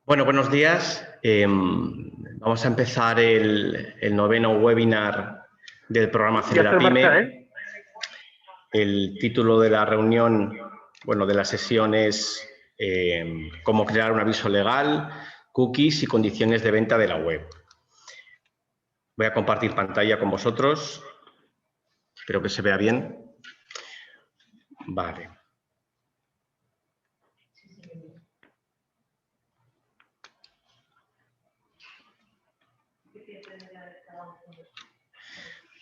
Bueno, buenos días. Vamos a empezar el noveno webinar del programa Acelera Pyme. El título de la reunión, de la sesión es cómo crear un aviso legal, cookies y condiciones de venta de la web. Voy a compartir pantalla con vosotros. Espero que se vea bien. Vale.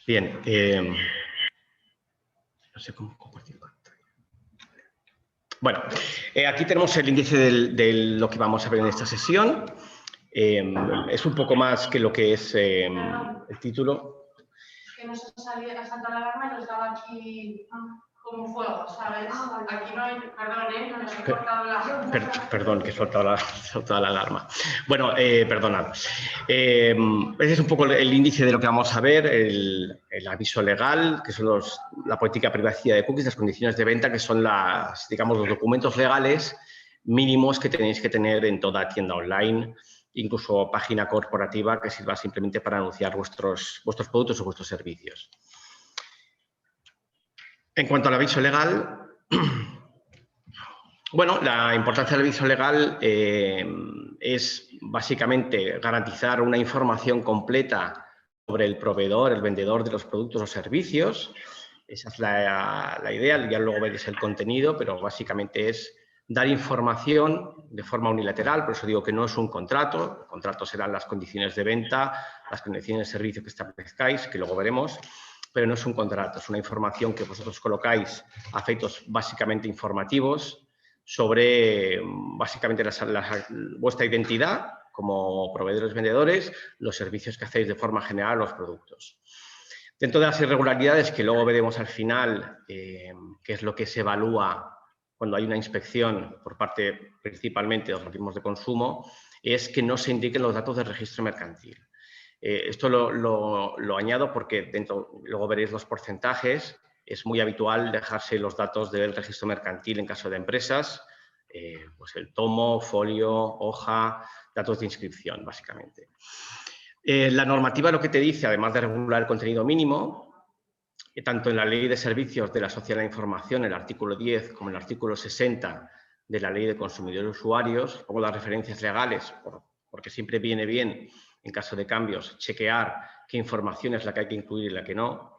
Bien. No sé cómo compartir pantalla. Bueno, aquí tenemos el índice de lo que vamos a ver en esta sesión. Es un poco más que lo que es el título. Que nos ha saltado la alarma y nos daba aquí como fuego, ¿sabes? Aquí no hay, perdón, no nos he cortado la... Perdón, que he soltado la alarma. Bueno, perdonad. Ese es un poco el índice de lo que vamos a ver, el aviso legal, que son la política de privacidad de cookies, las condiciones de venta, que son los documentos legales mínimos que tenéis que tener en toda tienda online, incluso página corporativa que sirva simplemente para anunciar vuestros productos o vuestros servicios. En cuanto al aviso legal, bueno, la importancia del aviso legal es básicamente garantizar una información completa sobre el proveedor, el vendedor de los productos o servicios. Esa es la idea, ya luego veréis el contenido, pero básicamente es dar información de forma unilateral, por eso digo que no es un contrato. El contrato serán las condiciones de venta, las condiciones de servicio que establezcáis, que luego veremos, pero no es un contrato, es una información que vosotros colocáis a efectos básicamente informativos sobre básicamente vuestra identidad como proveedores vendedores, los servicios que hacéis de forma general, los productos. Dentro de las irregularidades que luego veremos al final, que es lo que se evalúa cuando hay una inspección por parte principalmente de los organismos de consumo, es que no se indiquen los datos del registro mercantil. Esto lo añado porque luego veréis los porcentajes. Es muy habitual dejarse los datos del registro mercantil en caso de empresas, pues el tomo, folio, hoja, datos de inscripción, básicamente. La normativa lo que te dice, además de regular el contenido mínimo, tanto en la Ley de Servicios de la Sociedad de la Información, el artículo 10, como el artículo 60 de la Ley de Consumidores y Usuarios, pongo las referencias legales porque siempre viene bien, en caso de cambios, chequear qué información es la que hay que incluir y la que no,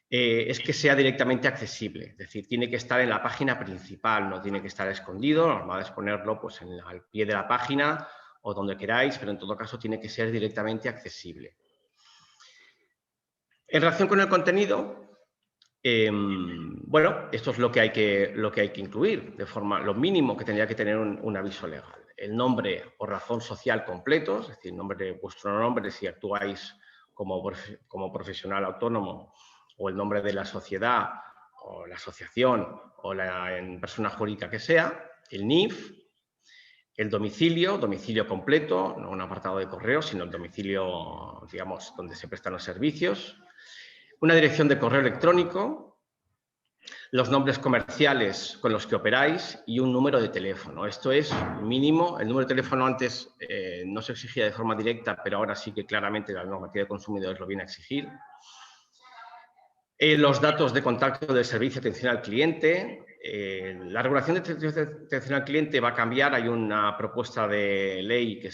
es que sea directamente accesible. Es decir, tiene que estar en la página principal, no tiene que estar escondido. Normal es ponerlo pues, al pie de la página o donde queráis, pero en todo caso tiene que ser directamente accesible. En relación con el contenido, bueno, esto es lo que hay que incluir, de forma lo mínimo que tendría que tener un aviso legal. El nombre o razón social completo, es decir, vuestro nombre si actuáis como profesional autónomo, o el nombre de la sociedad o la asociación o la persona jurídica que sea, el NIF, el domicilio completo, no un apartado de correo, sino el domicilio, digamos, donde se prestan los servicios, una dirección de correo electrónico, los nombres comerciales con los que operáis y un número de teléfono. Esto es mínimo. El número de teléfono antes no se exigía de forma directa, pero ahora sí que claramente la normativa de consumidores lo viene a exigir. Los datos de contacto del servicio de atención al cliente. La regulación de atención al cliente va a cambiar. Hay una propuesta de ley que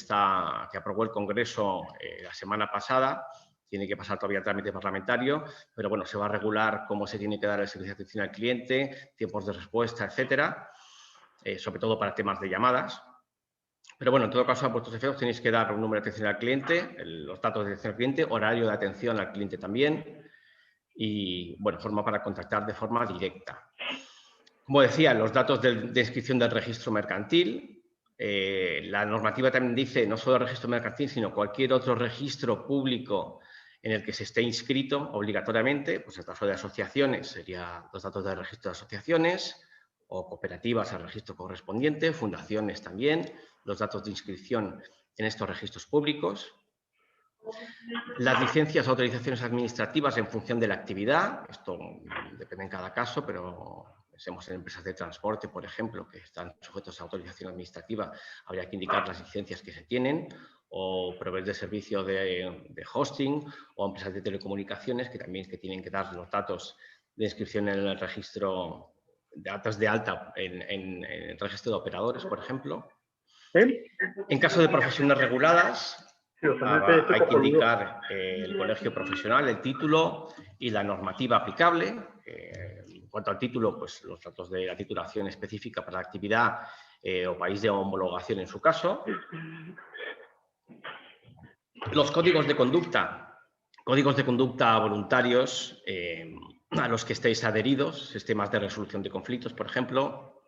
aprobó el Congreso la semana pasada. Tiene que pasar todavía el trámite parlamentario, pero bueno, se va a regular cómo se tiene que dar el servicio de atención al cliente, tiempos de respuesta, etcétera, sobre todo para temas de llamadas. Pero bueno, en todo caso, a vuestros efectos tenéis que dar un número de atención al cliente, los datos de atención al cliente, horario de atención al cliente también y, bueno, forma para contactar de forma directa. Como decía, los datos de inscripción del registro mercantil. La normativa también dice no solo el registro mercantil, sino cualquier otro registro público en el que se esté inscrito obligatoriamente, pues en el caso de asociaciones serían los datos del registro de asociaciones o cooperativas al registro correspondiente, fundaciones también, los datos de inscripción en estos registros públicos. Las licencias o autorizaciones administrativas en función de la actividad, esto depende en cada caso, pero Pensemos en empresas de transporte, por ejemplo, que están sujetos a autorización administrativa, habría que indicar las licencias que se tienen, o proveedores de servicio de hosting, o empresas de telecomunicaciones que también tienen que dar los datos de inscripción en el registro de datos de alta en el registro de operadores, por ejemplo. En caso de profesiones reguladas, hay que indicar el colegio profesional, el título y la normativa aplicable. En cuanto al título, pues los datos de la titulación específica para la actividad o país de homologación en su caso. Los códigos de conducta voluntarios a los que estéis adheridos, sistemas de resolución de conflictos, por ejemplo,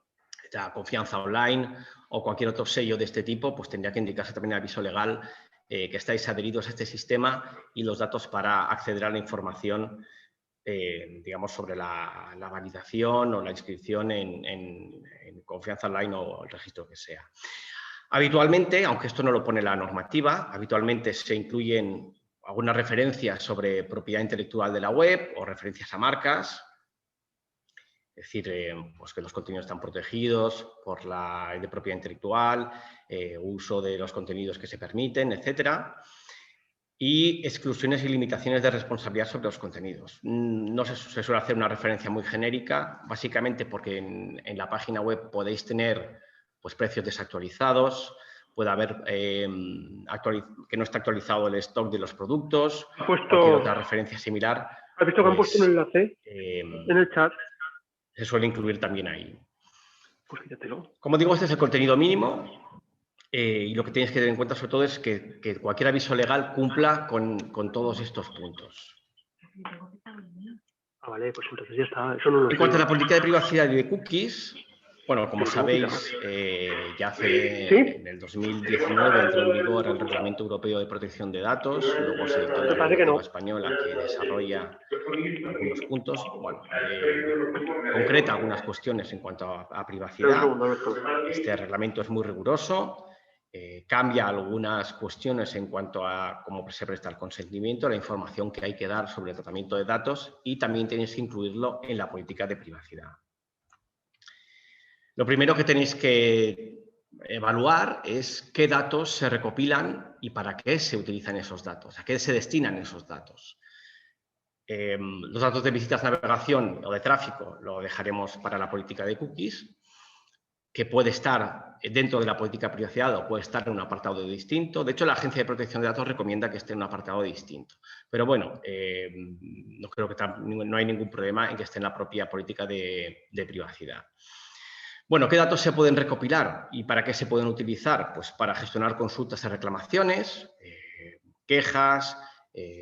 la confianza online o cualquier otro sello de este tipo, pues tendría que indicarse también el aviso legal que estáis adheridos a este sistema y los datos para acceder a la información, digamos, sobre la validación o la inscripción en confianza online o el registro que sea. Habitualmente, aunque esto no lo pone la normativa, habitualmente se incluyen algunas referencias sobre propiedad intelectual de la web o referencias a marcas. Es decir, pues que los contenidos están protegidos por la ley de propiedad intelectual, uso de los contenidos que se permiten, etcétera. Y exclusiones y limitaciones de responsabilidad sobre los contenidos. No se suele hacer una referencia muy genérica, básicamente porque en la página web podéis tener pues, precios desactualizados, puede haber que no está actualizado el stock de los productos, cualquier otra referencia similar. ¿Has visto que han puesto un enlace en el chat? Se suele incluir también ahí. Pues fíjatelo. Como digo, este es el contenido mínimo y lo que tenéis que tener en cuenta sobre todo es que cualquier aviso legal cumpla con todos estos puntos. Vale, pues entonces ya está. Eso no lo en cuanto a la política de privacidad y de cookies, bueno, como sabéis, ya en el 2019 entró en vigor el Reglamento Europeo de Protección de Datos, luego se dictó la normativa española que desarrolla algunos puntos, bueno, concreta algunas cuestiones en cuanto a privacidad. Este reglamento es muy riguroso, cambia algunas cuestiones en cuanto a cómo se presta el consentimiento, la información que hay que dar sobre el tratamiento de datos y también tenéis que incluirlo en la política de privacidad. Lo primero que tenéis que evaluar es qué datos se recopilan y para qué se utilizan esos datos, a qué se destinan esos datos. Los datos de visitas, navegación o de tráfico lo dejaremos para la política de cookies, que puede estar dentro de la política de privacidad o puede estar en un apartado distinto. De hecho, la Agencia de Protección de Datos recomienda que esté en un apartado distinto. Pero bueno, no creo que no hay ningún problema en que esté en la propia política de privacidad. Bueno, ¿qué datos se pueden recopilar y para qué se pueden utilizar? Pues para gestionar consultas y reclamaciones, quejas,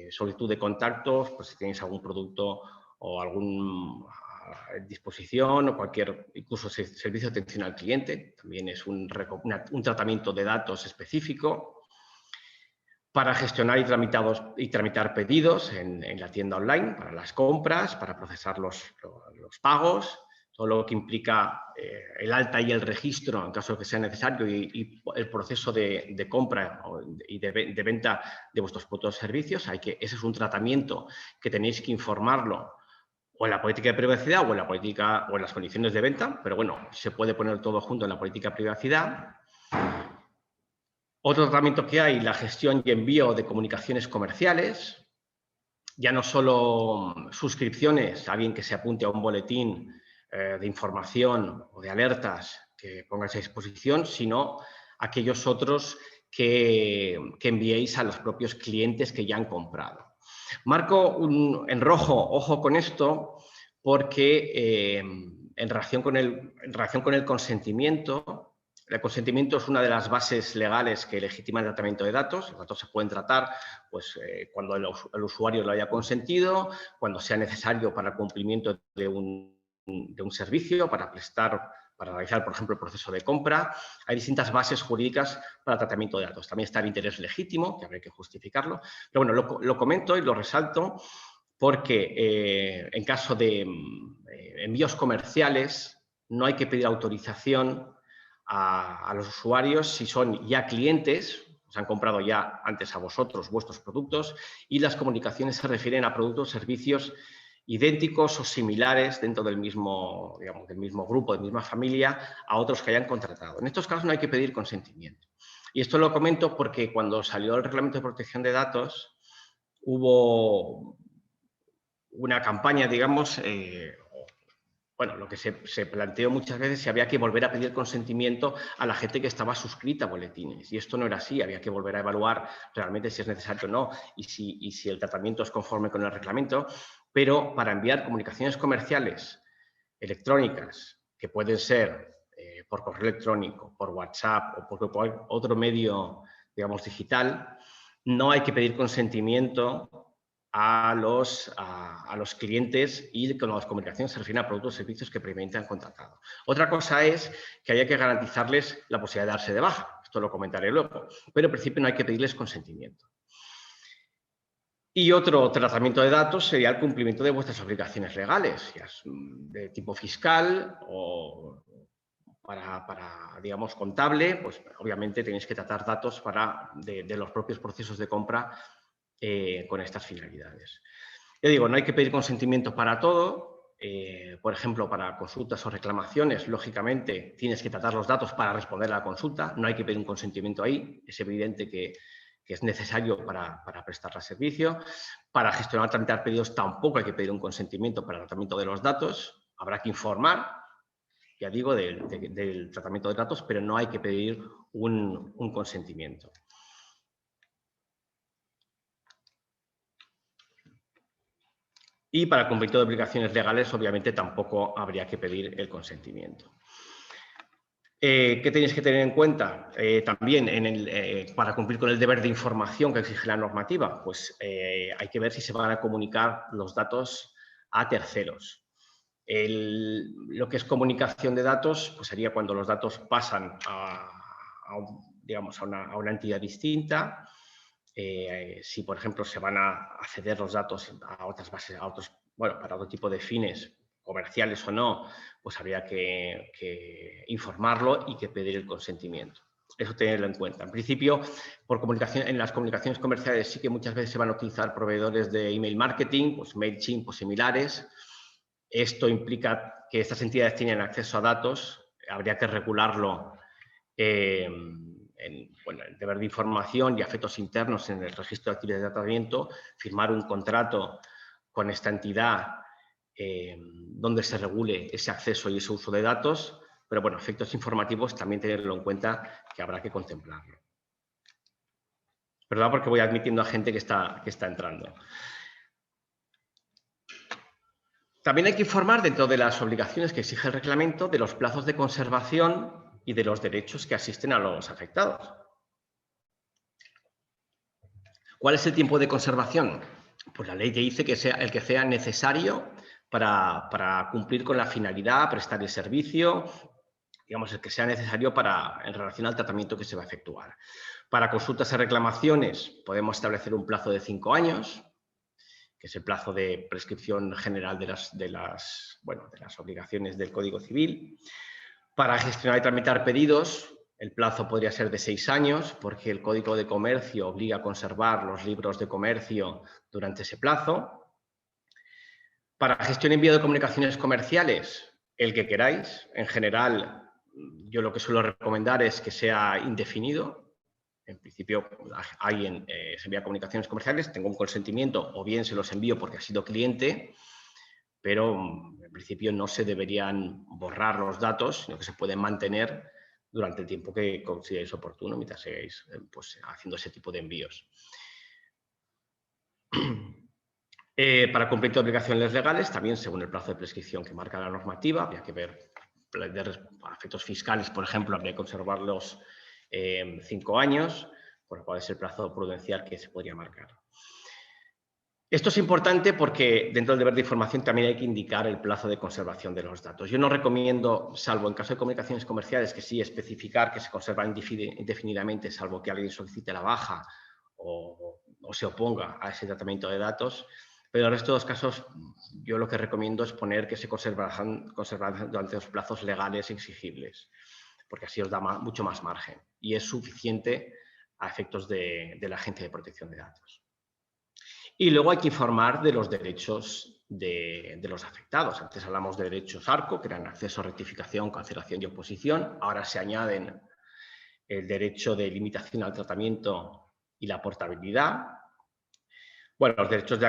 solicitud de contactos, pues si tenéis algún producto o algún disposición o cualquier, incluso servicio de atención al cliente, también es un tratamiento de datos específico. Para gestionar y tramitar pedidos en la tienda online, para las compras, para procesar los pagos, todo lo que implica el alta y el registro en caso de que sea necesario y el proceso de compra y de venta de vuestros productos o servicios. Ese es un tratamiento que tenéis que informarlo o en la política de privacidad o en la política o en las condiciones de venta, pero bueno, se puede poner todo junto en la política de privacidad. Otro tratamiento que hay, la gestión y envío de comunicaciones comerciales, ya no solo suscripciones, alguien que se apunte a un boletín de información o de alertas que pongáis a disposición, sino aquellos otros que enviéis a los propios clientes que ya han comprado. Marco en rojo, ojo con esto, porque en relación con el consentimiento, el consentimiento es una de las bases legales que legitiman el tratamiento de datos. Los datos se pueden tratar pues, cuando el usuario lo haya consentido, cuando sea necesario para el cumplimiento de un servicio, para realizar, por ejemplo, el proceso de compra. Hay distintas bases jurídicas para el tratamiento de datos. También está el interés legítimo, que habría que justificarlo. Pero bueno, lo comento y lo resalto porque en caso de envíos comerciales no hay que pedir autorización a los usuarios si son ya clientes, os han comprado ya antes a vosotros vuestros productos y las comunicaciones se refieren a productos o servicios idénticos o similares dentro del mismo, digamos, del mismo grupo, de la misma familia, a otros que hayan contratado. En estos casos no hay que pedir consentimiento. Y esto lo comento porque cuando salió el Reglamento de Protección de Datos, hubo una campaña, digamos, bueno, lo que se planteó muchas veces si había que volver a pedir consentimiento a la gente que estaba suscrita a boletines. Y esto no era así, había que volver a evaluar realmente si es necesario o no y si el tratamiento es conforme con el reglamento. Pero para enviar comunicaciones comerciales electrónicas, que pueden ser por correo electrónico, por WhatsApp o por cualquier otro medio, digamos, digital, no hay que pedir consentimiento a los clientes y con las comunicaciones se refieren a productos o servicios que previamente han contratado. Otra cosa es que haya que garantizarles la posibilidad de darse de baja. Esto lo comentaré luego. Pero en principio no hay que pedirles consentimiento. Y otro tratamiento de datos sería el cumplimiento de vuestras obligaciones legales, ya de tipo fiscal o para digamos, contable, pues obviamente tenéis que tratar datos de los propios procesos de compra con estas finalidades. Ya digo, no hay que pedir consentimiento para todo. Por ejemplo, para consultas o reclamaciones, lógicamente, tienes que tratar los datos para responder a la consulta. No hay que pedir un consentimiento ahí. Es evidente que es necesario para prestar el servicio. Para gestionar o tramitar pedidos tampoco hay que pedir un consentimiento para el tratamiento de los datos. Habrá que informar, ya digo, del tratamiento de datos, pero no hay que pedir un consentimiento. Y para el cumplimiento de obligaciones legales, obviamente, tampoco habría que pedir el consentimiento. ¿Qué tenéis que tener en cuenta? También para cumplir con el deber de información que exige la normativa, pues hay que ver si se van a comunicar los datos a terceros. Lo que es comunicación de datos pues sería cuando los datos pasan digamos, a una entidad distinta. Si, por ejemplo, se van a ceder los datos a otras bases, bueno, para otro tipo de fines, comerciales o no, pues habría que informarlo y que pedir el consentimiento. Eso tenerlo en cuenta. En principio, en las comunicaciones comerciales sí que muchas veces se van a utilizar proveedores de email marketing, pues MailChimp o similares. Esto implica que estas entidades tienen acceso a datos, habría que regularlo bueno, el deber de información y efectos internos en el registro de actividades de tratamiento, firmar un contrato con esta entidad donde se regule ese acceso y ese uso de datos, pero bueno, efectos informativos también tenerlo en cuenta que habrá que contemplarlo. Perdón, porque voy admitiendo a gente que está entrando. También hay que informar, dentro de las obligaciones que exige el reglamento, de los plazos de conservación y de los derechos que asisten a los afectados. ¿Cuál es el tiempo de conservación? Pues la ley te dice que sea el que sea necesario para cumplir con la finalidad, prestar el servicio, digamos, el que sea necesario en relación al tratamiento que se va a efectuar. Para consultas y reclamaciones podemos establecer un plazo de 5 años, que es el plazo de prescripción general de las obligaciones del Código Civil. Para gestionar y tramitar pedidos, el plazo podría ser de 6 años, porque el Código de Comercio obliga a conservar los libros de comercio durante ese plazo. Para gestión y envío de comunicaciones comerciales, el que queráis. En general, yo lo que suelo recomendar es que sea indefinido. En principio, alguien se envía comunicaciones comerciales, tengo un consentimiento o bien se los envío porque ha sido cliente, pero en principio no se deberían borrar los datos, sino que se pueden mantener durante el tiempo que consideréis oportuno mientras sigáis pues, haciendo ese tipo de envíos. Para cumplir de obligaciones legales, también según el plazo de prescripción que marca la normativa, habría que ver efectos fiscales, por ejemplo, habría que conservarlos 5 años, por lo cual es el plazo prudencial que se podría marcar. Esto es importante porque dentro del deber de información también hay que indicar el plazo de conservación de los datos. Yo no recomiendo, salvo en caso de comunicaciones comerciales, que sí especificar que se conservan indefinidamente, salvo que alguien solicite la baja o se oponga a ese tratamiento de datos. Pero en el resto de los casos, yo lo que recomiendo es poner que se conservarán durante los plazos legales exigibles, porque así os da mucho más margen y es suficiente a efectos de la Agencia de Protección de Datos. Y luego hay que informar de los derechos de los afectados. Antes hablamos de derechos ARCO, que eran acceso, rectificación, cancelación y oposición. Ahora se añaden el derecho de limitación al tratamiento y la portabilidad. Bueno, los derechos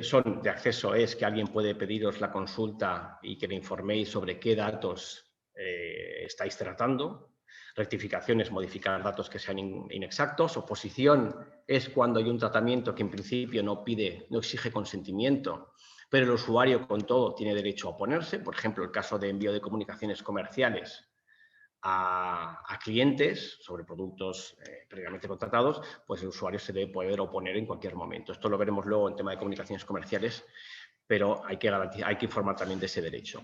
son de acceso es que alguien puede pediros la consulta y que le informéis sobre qué datos estáis tratando. Rectificación es modificar datos que sean inexactos. Oposición es cuando hay un tratamiento que en principio no exige consentimiento, pero el usuario con todo tiene derecho a oponerse. Por ejemplo, el caso de envío de comunicaciones comerciales a clientes sobre productos previamente contratados, pues el usuario se debe poder oponer en cualquier momento. Esto lo veremos luego en tema de comunicaciones comerciales, pero hay que informar también de ese derecho.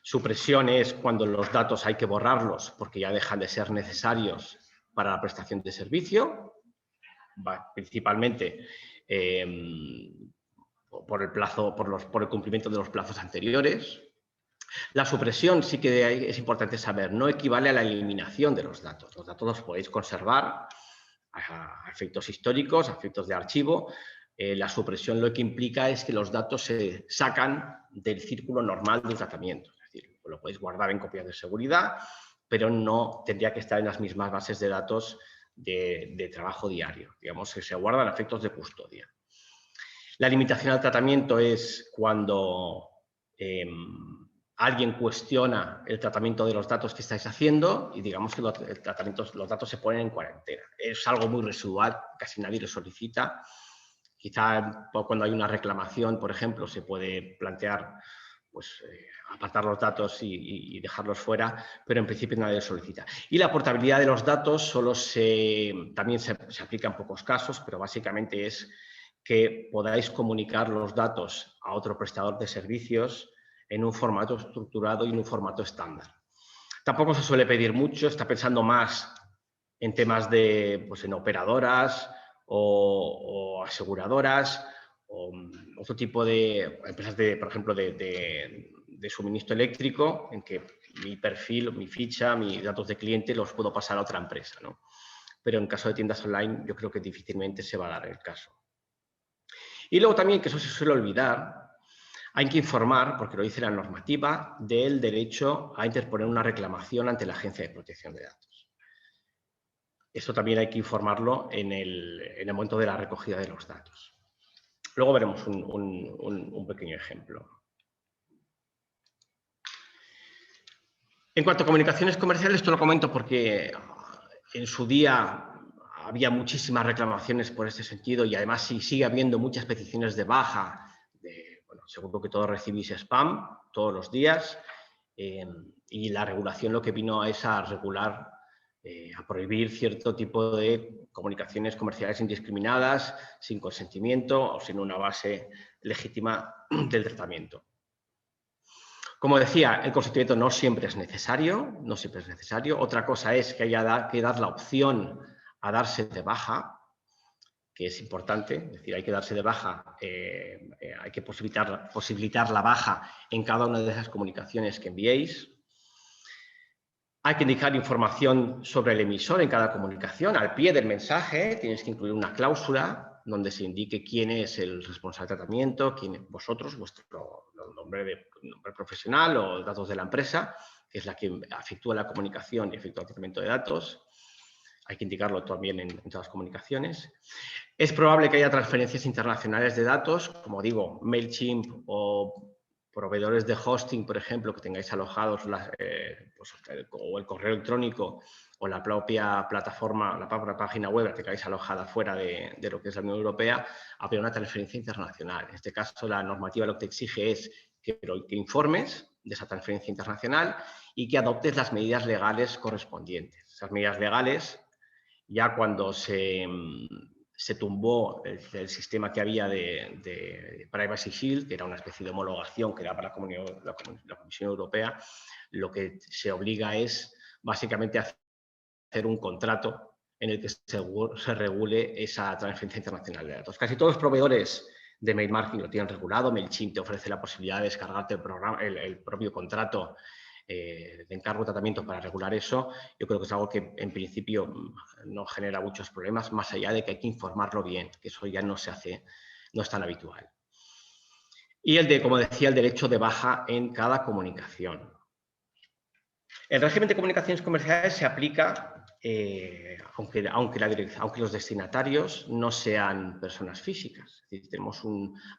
Supresión es cuando los datos hay que borrarlos porque ya dejan de ser necesarios para la prestación de servicio, principalmente por el cumplimiento de los plazos anteriores. La supresión sí que es importante saber, no equivale a la eliminación de los datos. Los datos los podéis conservar a efectos históricos, a efectos de archivo. La supresión lo que implica es que los datos se sacan del círculo normal del tratamiento. Es decir, lo podéis guardar en copias de seguridad, pero no tendría que estar en las mismas bases de datos de trabajo diario. Digamos que se guardan a efectos de custodia. La limitación al tratamiento es cuando alguien cuestiona el tratamiento de los datos que estáis haciendo y digamos que los datos se ponen en cuarentena. Es algo muy residual, casi nadie lo solicita. Quizá cuando hay una reclamación, por ejemplo, se puede plantear pues, apartar los datos y dejarlos fuera, pero en principio nadie lo solicita. Y la portabilidad de los datos también se aplica en pocos casos, pero básicamente es que podáis comunicar los datos a otro prestador de servicios en un formato estructurado y en un formato estándar. Tampoco se suele pedir mucho, está pensando más en temas pues en operadoras o aseguradoras o otro tipo de empresas, por ejemplo, de suministro eléctrico, en que mi perfil, mi ficha, mis datos de cliente los puedo pasar a otra empresa, ¿no? Pero en caso de tiendas online yo creo que difícilmente se va a dar el caso. Y luego también, que eso se suele olvidar, hay que informar, porque lo dice la normativa, del derecho a interponer una reclamación ante la Agencia de Protección de Datos. Esto también hay que informarlo en el momento de la recogida de los datos. Luego veremos un pequeño ejemplo. En cuanto a comunicaciones comerciales, esto lo comento porque en su día había muchísimas reclamaciones por este sentido y además sigue habiendo muchas peticiones de baja. Bueno, seguro que todos recibís spam todos los días y la regulación lo que vino es a regular, a prohibir cierto tipo de comunicaciones comerciales indiscriminadas, sin consentimiento o sin una base legítima del tratamiento. Como decía, el consentimiento no siempre es necesario, Otra cosa es que haya que dar la opción a darse de baja, que es importante, es decir, hay que darse de baja, hay que posibilitar la baja en cada una de esas comunicaciones que enviéis. Hay que indicar información sobre el emisor en cada comunicación. Al pie del mensaje tienes que incluir una cláusula donde se indique quién es el responsable de tratamiento, vosotros, vuestro nombre profesional o datos de la empresa, que es la que efectúa la comunicación y efectúa el tratamiento de datos. Hay que indicarlo también en todas las comunicaciones. Es probable que haya transferencias internacionales de datos, como digo, MailChimp o proveedores de hosting, por ejemplo, que tengáis alojados o el correo electrónico o la propia plataforma, la propia página web que tengáis alojada fuera de lo que es la Unión Europea, habría una transferencia internacional. En este caso, la normativa lo que te exige es que informes de esa transferencia internacional y que adoptes las medidas legales correspondientes. Esas medidas legales, ya cuando se tumbó el sistema que había de Privacy Shield, que era una especie de homologación que era para la Comisión Europea, lo que se obliga es básicamente a hacer un contrato en el que se regule esa transferencia internacional de datos. Casi todos los proveedores de mail marketing lo tienen regulado. MailChimp te ofrece la posibilidad de descargarte el propio contrato de encargo de tratamiento para regular eso. Yo creo que es algo que en principio no genera muchos problemas, más allá de que hay que informarlo bien, que eso ya no se hace, no es tan habitual. Y como decía, el derecho de baja en cada comunicación. El régimen de comunicaciones comerciales se aplica aunque los destinatarios no sean personas físicas. Es decir, tenemos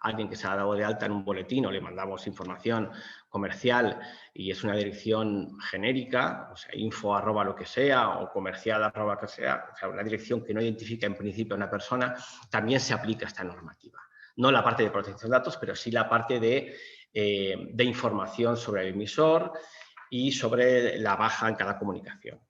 alguien que se ha dado de alta en un boletín o le mandamos información comercial y es una dirección genérica, o sea, info@ lo que sea o comercial@ que sea, o sea, una dirección que no identifica en principio a una persona, también se aplica esta normativa. No la parte de protección de datos, pero sí la parte de información sobre el emisor y sobre la baja en cada comunicación.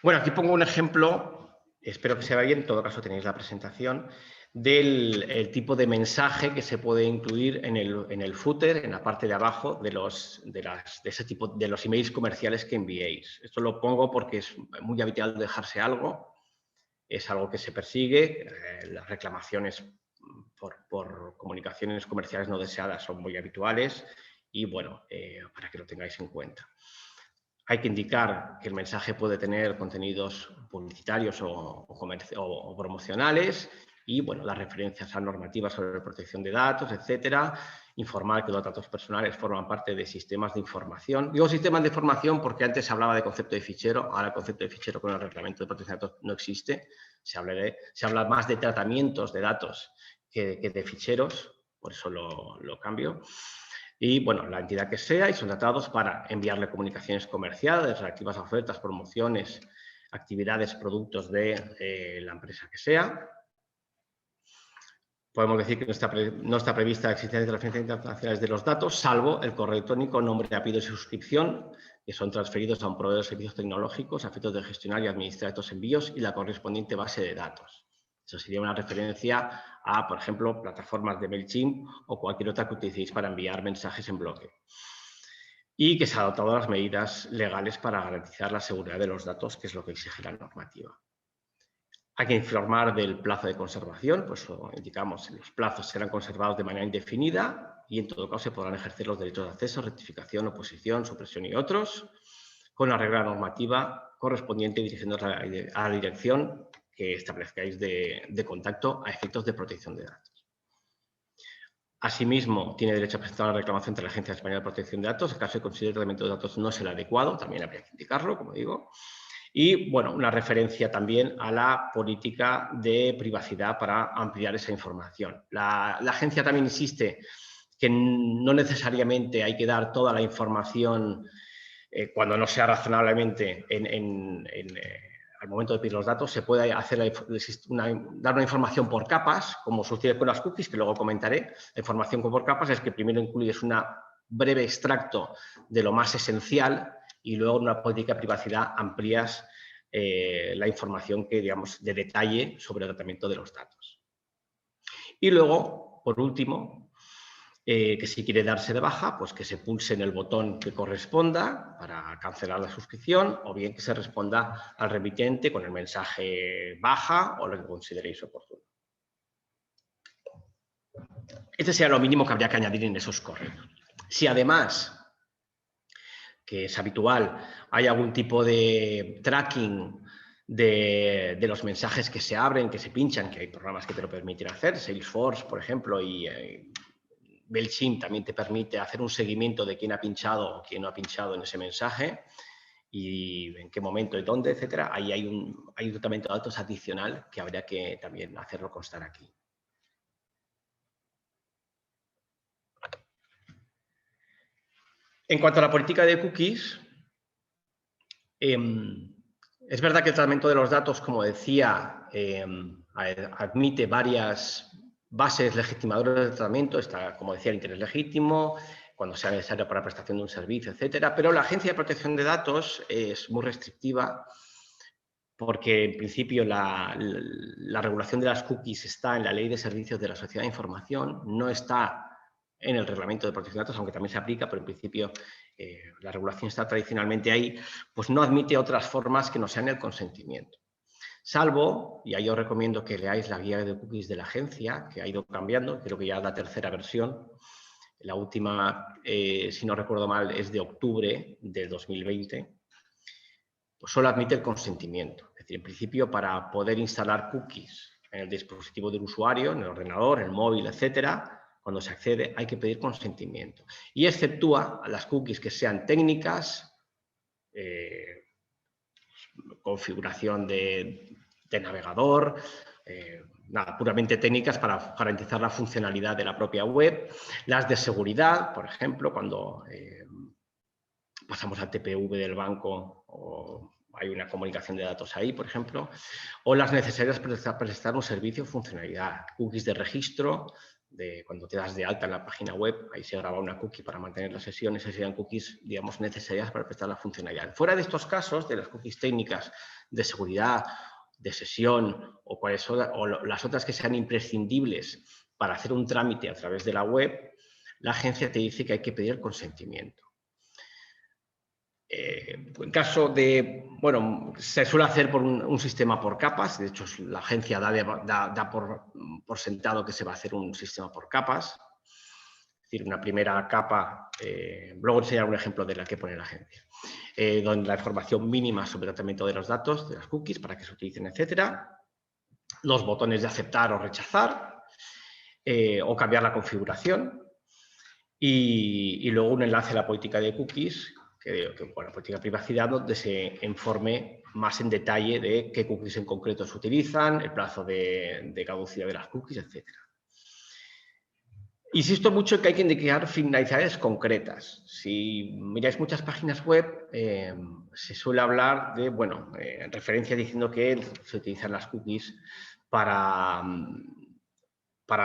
Bueno, aquí pongo un ejemplo, espero que se vea bien, en todo caso tenéis la presentación, del tipo de mensaje que se puede incluir en el footer, en la parte de abajo de los emails comerciales que enviéis. Esto lo pongo porque es muy habitual dejarse algo, es algo que se persigue, las reclamaciones por comunicaciones comerciales no deseadas son muy habituales y, bueno, para que lo tengáis en cuenta. Hay que indicar que el mensaje puede tener contenidos publicitarios o promocionales y, bueno, las referencias a normativas sobre protección de datos, etcétera. Informar que los datos personales forman parte de sistemas de información. Digo sistemas de información porque antes se hablaba de concepto de fichero, ahora el concepto de fichero con el reglamento de protección de datos no existe. Se habla más de tratamientos de datos que de ficheros, por eso lo cambio. Y, bueno, la entidad que sea y son tratados para enviarle comunicaciones comerciales relativas a ofertas, promociones, actividades, productos de la empresa que sea. Podemos decir que no está prevista la existencia de transferencias internacionales de los datos, salvo el correo electrónico, nombre, apellido y suscripción, que son transferidos a un proveedor de servicios tecnológicos a efectos de gestionar y administrar estos envíos y la correspondiente base de datos. Eso sería una referencia a, por ejemplo, plataformas de MailChimp o cualquier otra que utilicéis para enviar mensajes en bloque. Y que se han adoptado las medidas legales para garantizar la seguridad de los datos, que es lo que exige la normativa. Hay que informar del plazo de conservación, pues indicamos los plazos serán conservados de manera indefinida y en todo caso se podrán ejercer los derechos de acceso, rectificación, oposición, supresión y otros, con la regla normativa correspondiente dirigiéndonos a la dirección que establezcáis de contacto a efectos de protección de datos. Asimismo, tiene derecho a presentar una reclamación ante la Agencia Española de Protección de Datos, en caso de que considere el tratamiento de datos no sea el adecuado, también habría que indicarlo, como digo. Y, bueno, una referencia también a la política de privacidad para ampliar esa información. La agencia también insiste que no necesariamente hay que dar toda la información cuando no sea razonablemente al momento de pedir los datos. Se puede dar una información por capas, como sucede con las cookies, que luego comentaré. La información por capas es que primero incluyes un breve extracto de lo más esencial y luego en una política de privacidad amplías la información que, digamos, de detalle sobre el tratamiento de los datos. Y luego, por último, que si quiere darse de baja, pues que se pulse en el botón que corresponda para cancelar la suscripción o bien que se responda al remitente con el mensaje baja o lo que consideréis oportuno. Este sería lo mínimo que habría que añadir en esos correos. Si además, que es habitual, hay algún tipo de tracking de los mensajes que se abren, que se pinchan, que hay programas que te lo permiten hacer, Salesforce, por ejemplo, y MailChimp también te permite hacer un seguimiento de quién ha pinchado o quién no ha pinchado en ese mensaje y en qué momento y dónde, etcétera. Ahí hay un tratamiento de datos adicional que habría que también hacerlo constar aquí. En cuanto a la política de cookies, es verdad que el tratamiento de los datos, como decía, admite varias bases legitimadoras de tratamiento. Está, como decía, el interés legítimo, cuando sea necesario para la prestación de un servicio, etcétera. Pero la Agencia de Protección de Datos es muy restrictiva porque, en principio, la regulación de las cookies está en la Ley de Servicios de la Sociedad de Información, no está en el Reglamento de Protección de Datos, aunque también se aplica, pero en principio la regulación está tradicionalmente ahí, pues no admite otras formas que no sean el consentimiento. Salvo, y ahí os recomiendo que leáis la guía de cookies de la agencia, que ha ido cambiando, creo que ya es la tercera versión. La última, si no recuerdo mal, es de octubre de 2020. Pues solo admite el consentimiento. Es decir, en principio, para poder instalar cookies en el dispositivo del usuario, en el ordenador, en el móvil, etcétera, cuando se accede hay que pedir consentimiento. Y exceptúa a las cookies que sean técnicas, configuración de navegador, nada, puramente técnicas para garantizar la funcionalidad de la propia web. Las de seguridad, por ejemplo, cuando pasamos al TPV del banco o hay una comunicación de datos ahí, por ejemplo, o las necesarias para prestar un servicio o funcionalidad. Cookies de registro, de cuando te das de alta en la página web, ahí se graba una cookie para mantener las sesiones, esas serían cookies, digamos, necesarias para prestar la funcionalidad. Fuera de estos casos, de las cookies técnicas de seguridad, de sesión o las otras que sean imprescindibles para hacer un trámite a través de la web, la agencia te dice que hay que pedir consentimiento. En caso de, bueno, se suele hacer por un sistema por capas, de hecho la agencia da por sentado que se va a hacer un sistema por capas, es decir, una primera capa, luego enseñaré un ejemplo de la que pone la agencia, donde la información mínima sobre el tratamiento de los datos, de las cookies, para que se utilicen, etcétera, los botones de aceptar o rechazar, o cambiar la configuración, y luego un enlace a la política de cookies, la política de privacidad, donde se informe más en detalle de qué cookies en concreto se utilizan, el plazo de caducidad de las cookies, etc. Insisto mucho en que hay que indicar finalidades concretas. Si miráis muchas páginas web, se suele hablar de, bueno, referencias diciendo que se utilizan las cookies para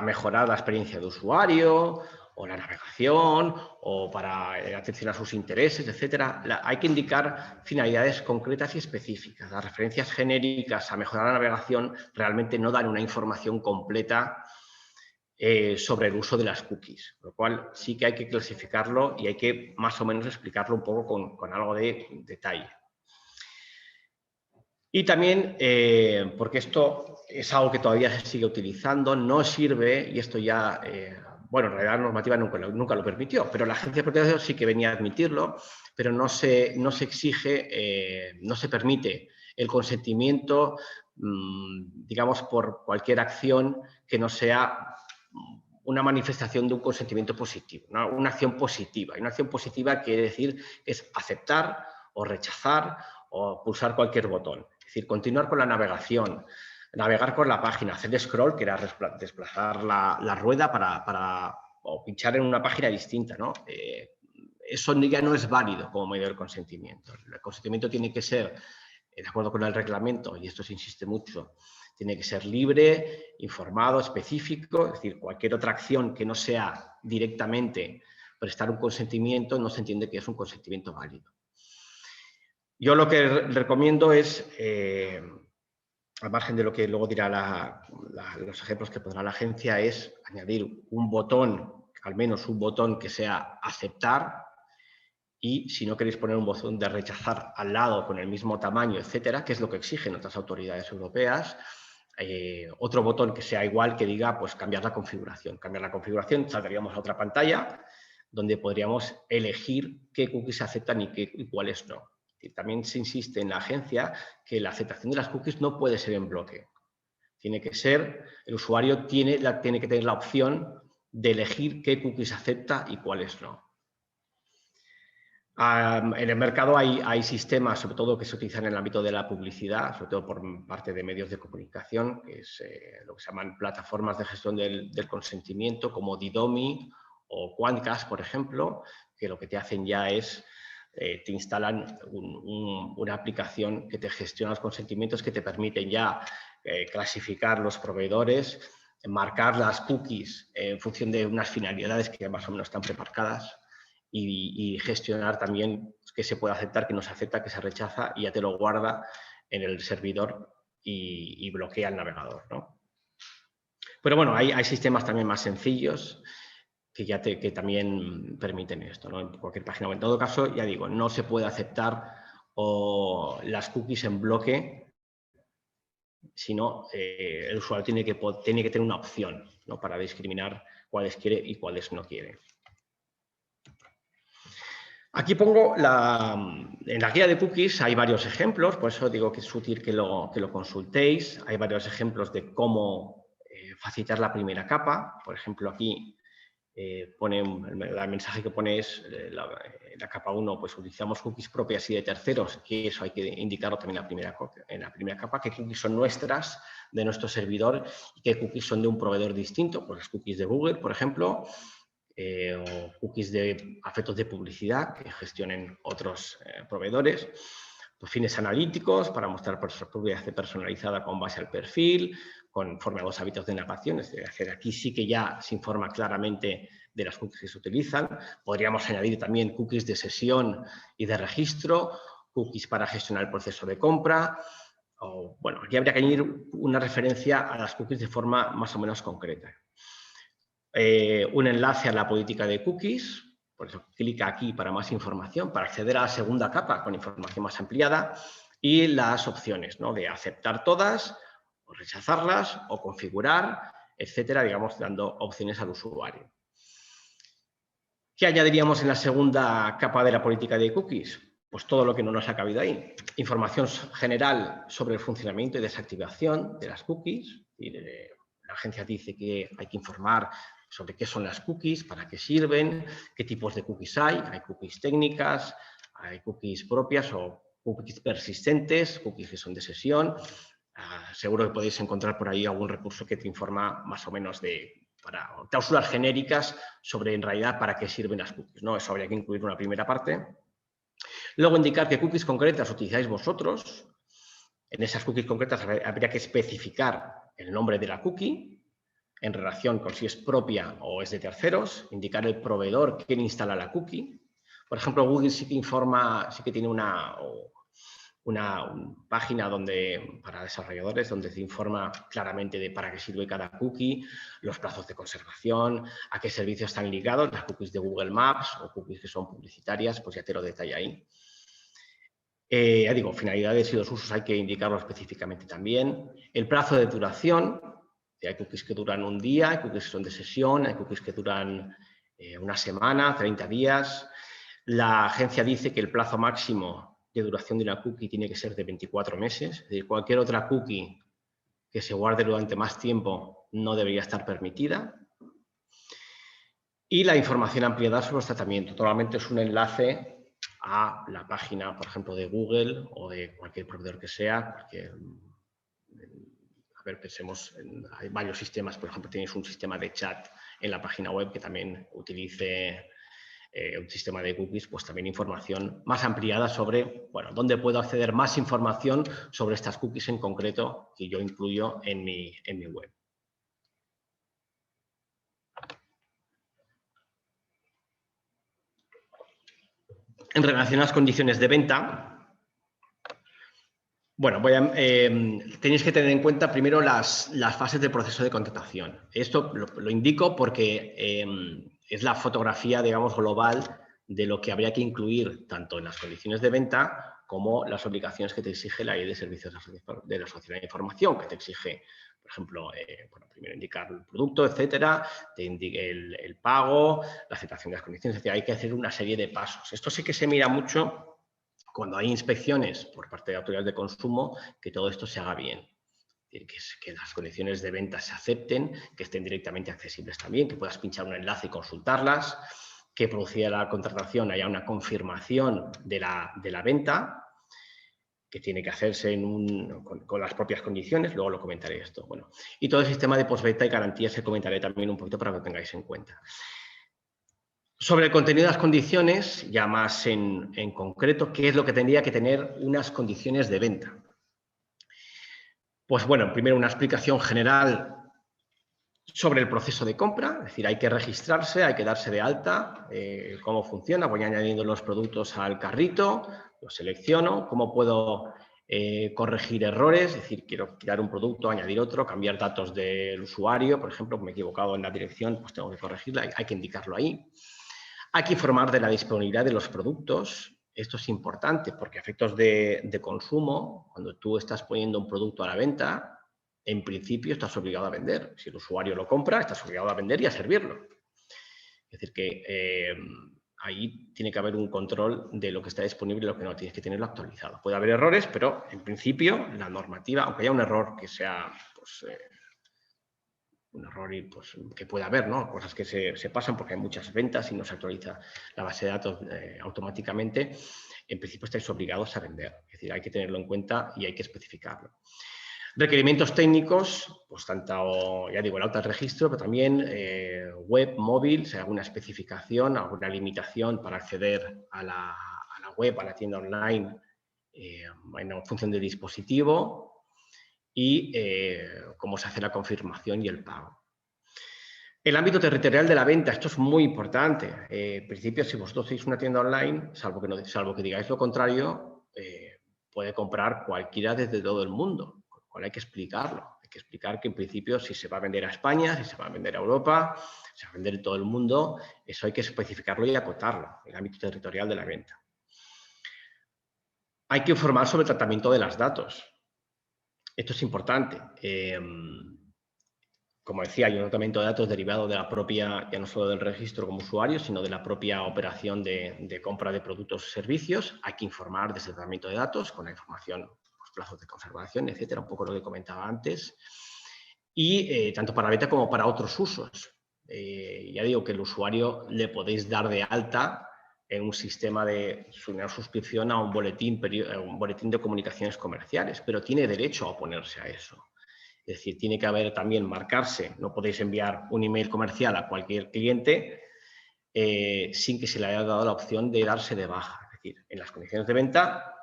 mejorar la experiencia de usuario, o la navegación, o para atención a sus intereses, etcétera. Hay que indicar finalidades concretas y específicas. Las referencias genéricas a mejorar la navegación realmente no dan una información completa sobre el uso de las cookies, lo cual sí que hay que clasificarlo y hay que más o menos explicarlo un poco con algo de detalle. Y también, porque esto es algo que todavía se sigue utilizando, no sirve, y esto ya, bueno, en realidad la normativa nunca lo permitió, pero la Agencia de Protección de Datos sí que venía a admitirlo, pero no se exige, no se permite el consentimiento, digamos, por cualquier acción que no sea una manifestación de un consentimiento positivo, ¿no? Una acción positiva. Y una acción positiva quiere decir que es aceptar o rechazar o pulsar cualquier botón. Es decir, continuar con la navegación, navegar por la página, hacer scroll, que era desplazar la rueda o pinchar en una página distinta, ¿no? Eso ya no es válido como medio del consentimiento. El consentimiento tiene que ser, de acuerdo con el reglamento, y esto se insiste mucho, tiene que ser libre, informado, específico, es decir, cualquier otra acción que no sea directamente prestar un consentimiento no se entiende que es un consentimiento válido. Yo lo que recomiendo es, al margen de lo que luego dirá los ejemplos que pondrá la agencia, es añadir un botón, al menos un botón que sea aceptar, y si no queréis poner un botón de rechazar al lado con el mismo tamaño, etcétera, que es lo que exigen otras autoridades europeas, otro botón que sea igual, que diga pues cambiar la configuración. Cambiar la configuración, saldríamos a otra pantalla donde podríamos elegir qué cookies se aceptan y cuáles no. Y también se insiste en la agencia que la aceptación de las cookies no puede ser en bloque. Tiene que ser, el usuario tiene que tener la opción de elegir qué cookies acepta y cuáles no. En el mercado hay sistemas, sobre todo, que se utilizan en el ámbito de la publicidad, sobre todo por parte de medios de comunicación, que es lo que se llaman plataformas de gestión del consentimiento, como Didomi o Quantcast, por ejemplo, que lo que te hacen ya es, te instalan una aplicación que te gestiona los consentimientos, que te permiten ya clasificar los proveedores, marcar las cookies en función de unas finalidades que más o menos están premarcadas, y gestionar también qué se puede aceptar, qué no se acepta, qué se rechaza, y ya te lo guarda en el servidor y bloquea el navegador, ¿no? Pero bueno, hay sistemas también más sencillos que también permiten esto, ¿no? En cualquier página. En todo caso, ya digo, no se puede aceptar las cookies en bloque, sino el usuario tiene que tener una opción, ¿no? Para discriminar cuáles quiere y cuáles no quiere. Aquí pongo la En la guía de cookies hay varios ejemplos, por eso digo que es útil que lo consultéis. Hay varios ejemplos de cómo facilitar la primera capa. Por ejemplo, aquí pone el mensaje que pone es la capa 1, pues utilizamos cookies propias y de terceros, y eso hay que indicarlo también en la primera capa, que cookies son nuestras, de nuestro servidor, y que cookies son de un proveedor distinto, pues las cookies de Google, por ejemplo, o cookies de efectos de publicidad que gestionen otros proveedores, pues fines analíticos para mostrar publicidad personalizada con base al perfil, conforme a los hábitos de navegación. Es decir, aquí sí que ya se informa claramente de las cookies que se utilizan. Podríamos añadir también cookies de sesión y de registro, cookies para gestionar el proceso de compra. O, bueno, aquí habría que añadir una referencia a las cookies de forma más o menos concreta. Un enlace a la política de cookies, por eso clica aquí para más información, para acceder a la segunda capa con información más ampliada, y las opciones, ¿no?, de aceptar todas, o rechazarlas, o configurar, etcétera, digamos, dando opciones al usuario. ¿Qué añadiríamos en la segunda capa de la política de cookies? Pues todo lo que no nos ha cabido ahí. Información general sobre el funcionamiento y desactivación de las cookies. La agencia dice que hay que informar sobre qué son las cookies, para qué sirven, qué tipos de cookies hay cookies técnicas, hay cookies propias o cookies persistentes, cookies que son de sesión. Seguro que podéis encontrar por ahí algún recurso que te informa más o menos para cláusulas genéricas sobre en realidad para qué sirven las cookies, ¿no? Eso habría que incluir una primera parte. Luego indicar qué cookies concretas utilizáis vosotros. En esas cookies concretas habría que especificar el nombre de la cookie en relación con si es propia o es de terceros, indicar el proveedor quién instala la cookie. Por ejemplo, Google sí que informa, sí que tiene una página para desarrolladores donde se informa claramente de para qué sirve cada cookie, los plazos de conservación, a qué servicios están ligados, las cookies de Google Maps o cookies que son publicitarias, pues ya te lo detalla ahí. Ya digo, finalidades y los usos hay que indicarlo específicamente también. El plazo de duración. Hay cookies que duran un día, hay cookies que son de sesión, hay cookies que duran una semana, 30 días. La agencia dice que el plazo máximo de duración de una cookie tiene que ser de 24 meses. Es decir, cualquier otra cookie que se guarde durante más tiempo no debería estar permitida. Y la información ampliada sobre los tratamientos. Normalmente es un enlace a la página, por ejemplo, de Google o de cualquier proveedor que sea, porque pensemos, hay varios sistemas, por ejemplo, tenéis un sistema de chat en la página web que también utilice un sistema de cookies, pues también información más ampliada sobre, bueno, dónde puedo acceder más información sobre estas cookies en concreto que yo incluyo en mi web. En relación a las condiciones de venta, bueno, tenéis que tener en cuenta primero las fases del proceso de contratación. Esto lo indico porque es la fotografía, digamos, global de lo que habría que incluir tanto en las condiciones de venta como las obligaciones que te exige la Ley de Servicios de la Sociedad de Información, que te exige, por ejemplo, primero indicar el producto, etcétera, te indique el pago, la aceptación de las condiciones, etcétera. Hay que hacer una serie de pasos. Esto sí que se mira mucho cuando hay inspecciones por parte de autoridades de consumo, que todo esto se haga bien. Que las condiciones de venta se acepten, que estén directamente accesibles también, que puedas pinchar un enlace y consultarlas, que producida la contratación haya una confirmación de la venta, que tiene que hacerse con las propias condiciones, luego lo comentaré esto. Bueno, y todo el sistema de postventa y garantías que comentaré también un poquito para que lo tengáis en cuenta. Sobre el contenido de las condiciones, ya más en concreto, ¿qué es lo que tendría que tener unas condiciones de venta? Pues bueno, primero una explicación general sobre el proceso de compra, es decir, hay que registrarse, hay que darse de alta, cómo funciona, voy añadiendo los productos al carrito, los selecciono, cómo puedo corregir errores, es decir, quiero quitar un producto, añadir otro, cambiar datos del usuario, por ejemplo, me he equivocado en la dirección, pues tengo que corregirla, hay que indicarlo ahí. Hay que informar de la disponibilidad de los productos. Esto es importante porque a efectos de consumo, cuando tú estás poniendo un producto a la venta, en principio estás obligado a vender. Si el usuario lo compra, estás obligado a vender y a servirlo. Es decir, que ahí tiene que haber un control de lo que está disponible y lo que no, tienes que tenerlo actualizado. Puede haber errores, pero en principio la normativa, aunque haya un error que sea pues, un error pues, que pueda haber, ¿no? Cosas que se pasan porque hay muchas ventas y no se actualiza la base de datos automáticamente, en principio estáis obligados a vender. Es decir, hay que tenerlo en cuenta y hay que especificarlo. Requerimientos técnicos, pues tanto, ya digo, el auto del registro, pero también web, móvil, si hay alguna especificación, alguna limitación para acceder a la web, a la tienda online, en función del dispositivo y cómo se hace la confirmación y el pago. El ámbito territorial de la venta, esto es muy importante. En principio, si vosotros sois una tienda online, salvo que digáis lo contrario, puede comprar cualquiera desde todo el mundo. Hay que explicarlo. Hay que explicar que en principio si se va a vender a España, si se va a vender a Europa, si se va a vender en todo el mundo, eso hay que especificarlo y acotarlo, el ámbito territorial de la venta. Hay que informar sobre el tratamiento de los datos. Esto es importante. Como decía, hay un tratamiento de datos derivado de la propia, ya no solo del registro como usuario, sino de la propia operación de compra de productos o servicios. Hay que informar de ese tratamiento de datos con la información, plazos de conservación, etcétera, un poco lo que comentaba antes, y tanto para venta como para otros usos. Ya digo que el usuario le podéis dar de alta en un sistema de una suscripción a un boletín de comunicaciones comerciales, pero tiene derecho a oponerse a eso. Es decir, tiene que haber también marcarse, no podéis enviar un email comercial a cualquier cliente sin que se le haya dado la opción de darse de baja. Es decir, en las condiciones de venta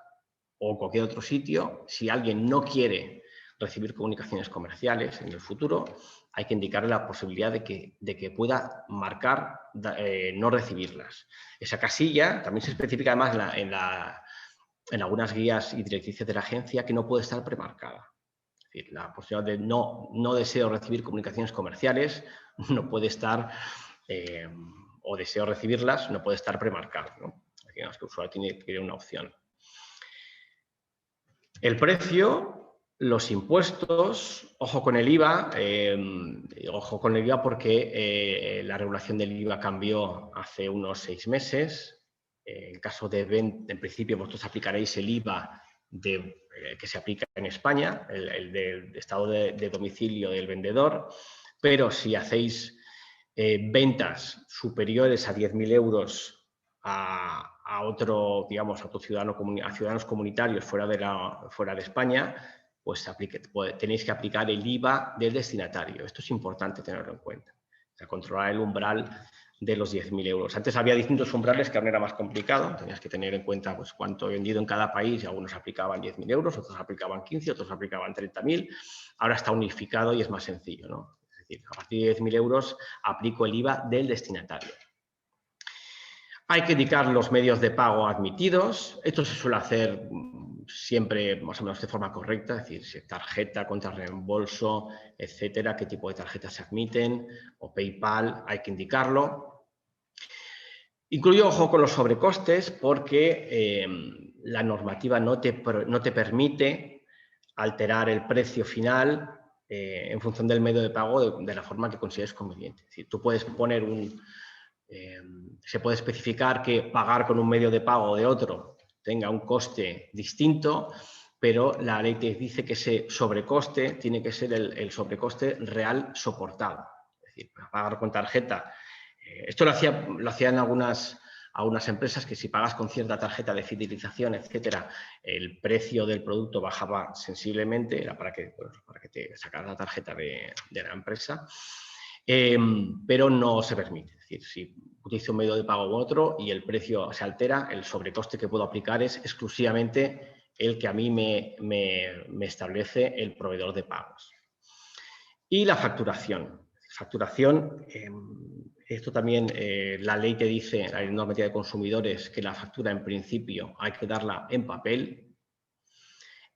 o cualquier otro sitio, si alguien no quiere recibir comunicaciones comerciales en el futuro, hay que indicarle la posibilidad de que pueda marcar no recibirlas. Esa casilla también se especifica además en algunas guías y directrices de la agencia que no puede estar premarcada. Es decir, la posibilidad de no deseo recibir comunicaciones comerciales no puede estar, o deseo recibirlas, no puede estar premarcada, ¿no? Digamos que el usuario tiene una opción. El precio, los impuestos, ojo con el IVA, porque la regulación del IVA cambió hace unos 6 meses. En caso de venta, en principio vosotros aplicaréis el IVA que se aplica en España, el del estado de domicilio del vendedor, pero si hacéis ventas superiores a 10.000 euros a otro, digamos, a ciudadanos comunitarios fuera de España, pues tenéis que aplicar el IVA del destinatario. Esto es importante tenerlo en cuenta. O sea, controlar el umbral de los 10.000 euros. Antes había distintos umbrales que aún era más complicado. Tenías que tener en cuenta pues, cuánto he vendido en cada país y algunos aplicaban 10.000 euros, otros aplicaban 15, otros aplicaban 30.000. Ahora está unificado y es más sencillo, ¿no? Es decir, a partir de 10.000 euros aplico el IVA del destinatario. Hay que indicar los medios de pago admitidos. Esto se suele hacer siempre más o menos de forma correcta, es decir, si tarjeta, contra reembolso, etcétera, qué tipo de tarjetas se admiten, o PayPal, hay que indicarlo. Incluyo ojo con los sobrecostes porque la normativa no te permite alterar el precio final en función del medio de pago de la forma que consideres conveniente. Es decir, tú puedes poner se puede especificar que pagar con un medio de pago o de otro tenga un coste distinto, pero la ley te dice que ese sobrecoste tiene que ser el sobrecoste real soportado. Es decir, pagar con tarjeta. Esto lo hacían algunas empresas que si pagas con cierta tarjeta de fidelización, etcétera, el precio del producto bajaba sensiblemente, era para que te sacaras la tarjeta de la empresa. Pero no se permite. Es decir, si utilizo un medio de pago u otro y el precio se altera, el sobrecoste que puedo aplicar es exclusivamente el que a mí me establece el proveedor de pagos. Y la facturación. Facturación, esto también la ley te dice, la normativa de consumidores, que la factura en principio hay que darla en papel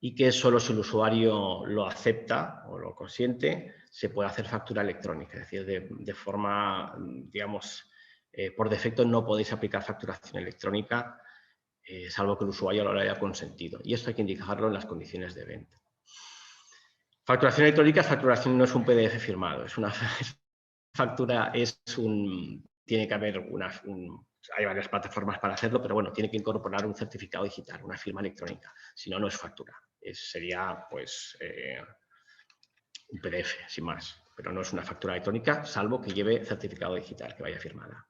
y que solo si el usuario lo acepta o lo consiente, se puede hacer factura electrónica. Es decir, de forma, digamos, por defecto no podéis aplicar facturación electrónica, salvo que el usuario lo haya consentido. Y esto hay que indicarlo en las condiciones de venta. Facturación electrónica, facturación no es un PDF firmado, es una factura, tiene que haber hay varias plataformas para hacerlo, pero bueno, tiene que incorporar un certificado digital, una firma electrónica. Si no, no es factura. Sería, pues, un PDF, sin más. Pero no es una factura electrónica, salvo que lleve certificado digital, que vaya firmada.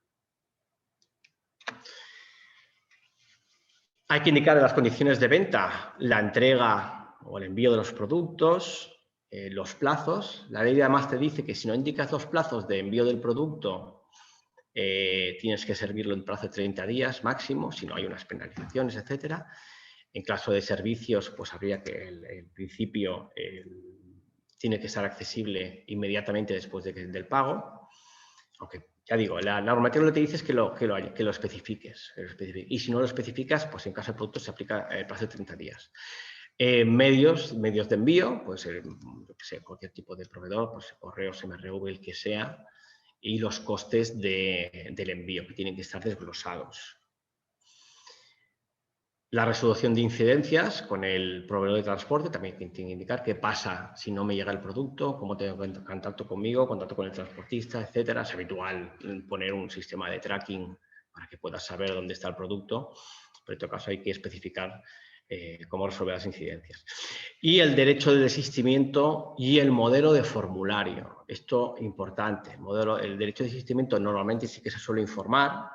Hay que indicar en las condiciones de venta la entrega o el envío de los productos, los plazos. La ley además te dice que si no indicas los plazos de envío del producto, tienes que servirlo en plazo de 30 días máximo, si no hay unas penalizaciones, etcétera. En caso de servicios, pues habría que el principio tiene que estar accesible inmediatamente después del pago. Aunque, ya digo, la normativa lo que te dice es que lo especifiques. Y si no lo especificas, pues en caso de producto se aplica el plazo de 30 días. Medios de envío, pues yo que sé, cualquier tipo de proveedor, pues correos, MRV, el que sea, y los costes del envío, que tienen que estar desglosados. La resolución de incidencias con el proveedor de transporte también tiene que indicar qué pasa si no me llega el producto, cómo tengo contacto conmigo, contacto con el transportista, etcétera. Es habitual poner un sistema de tracking para que puedas saber dónde está el producto, pero en todo caso hay que especificar cómo resolver las incidencias. Y el derecho de desistimiento y el modelo de formulario. Esto es importante. El derecho de desistimiento normalmente sí que se suele informar,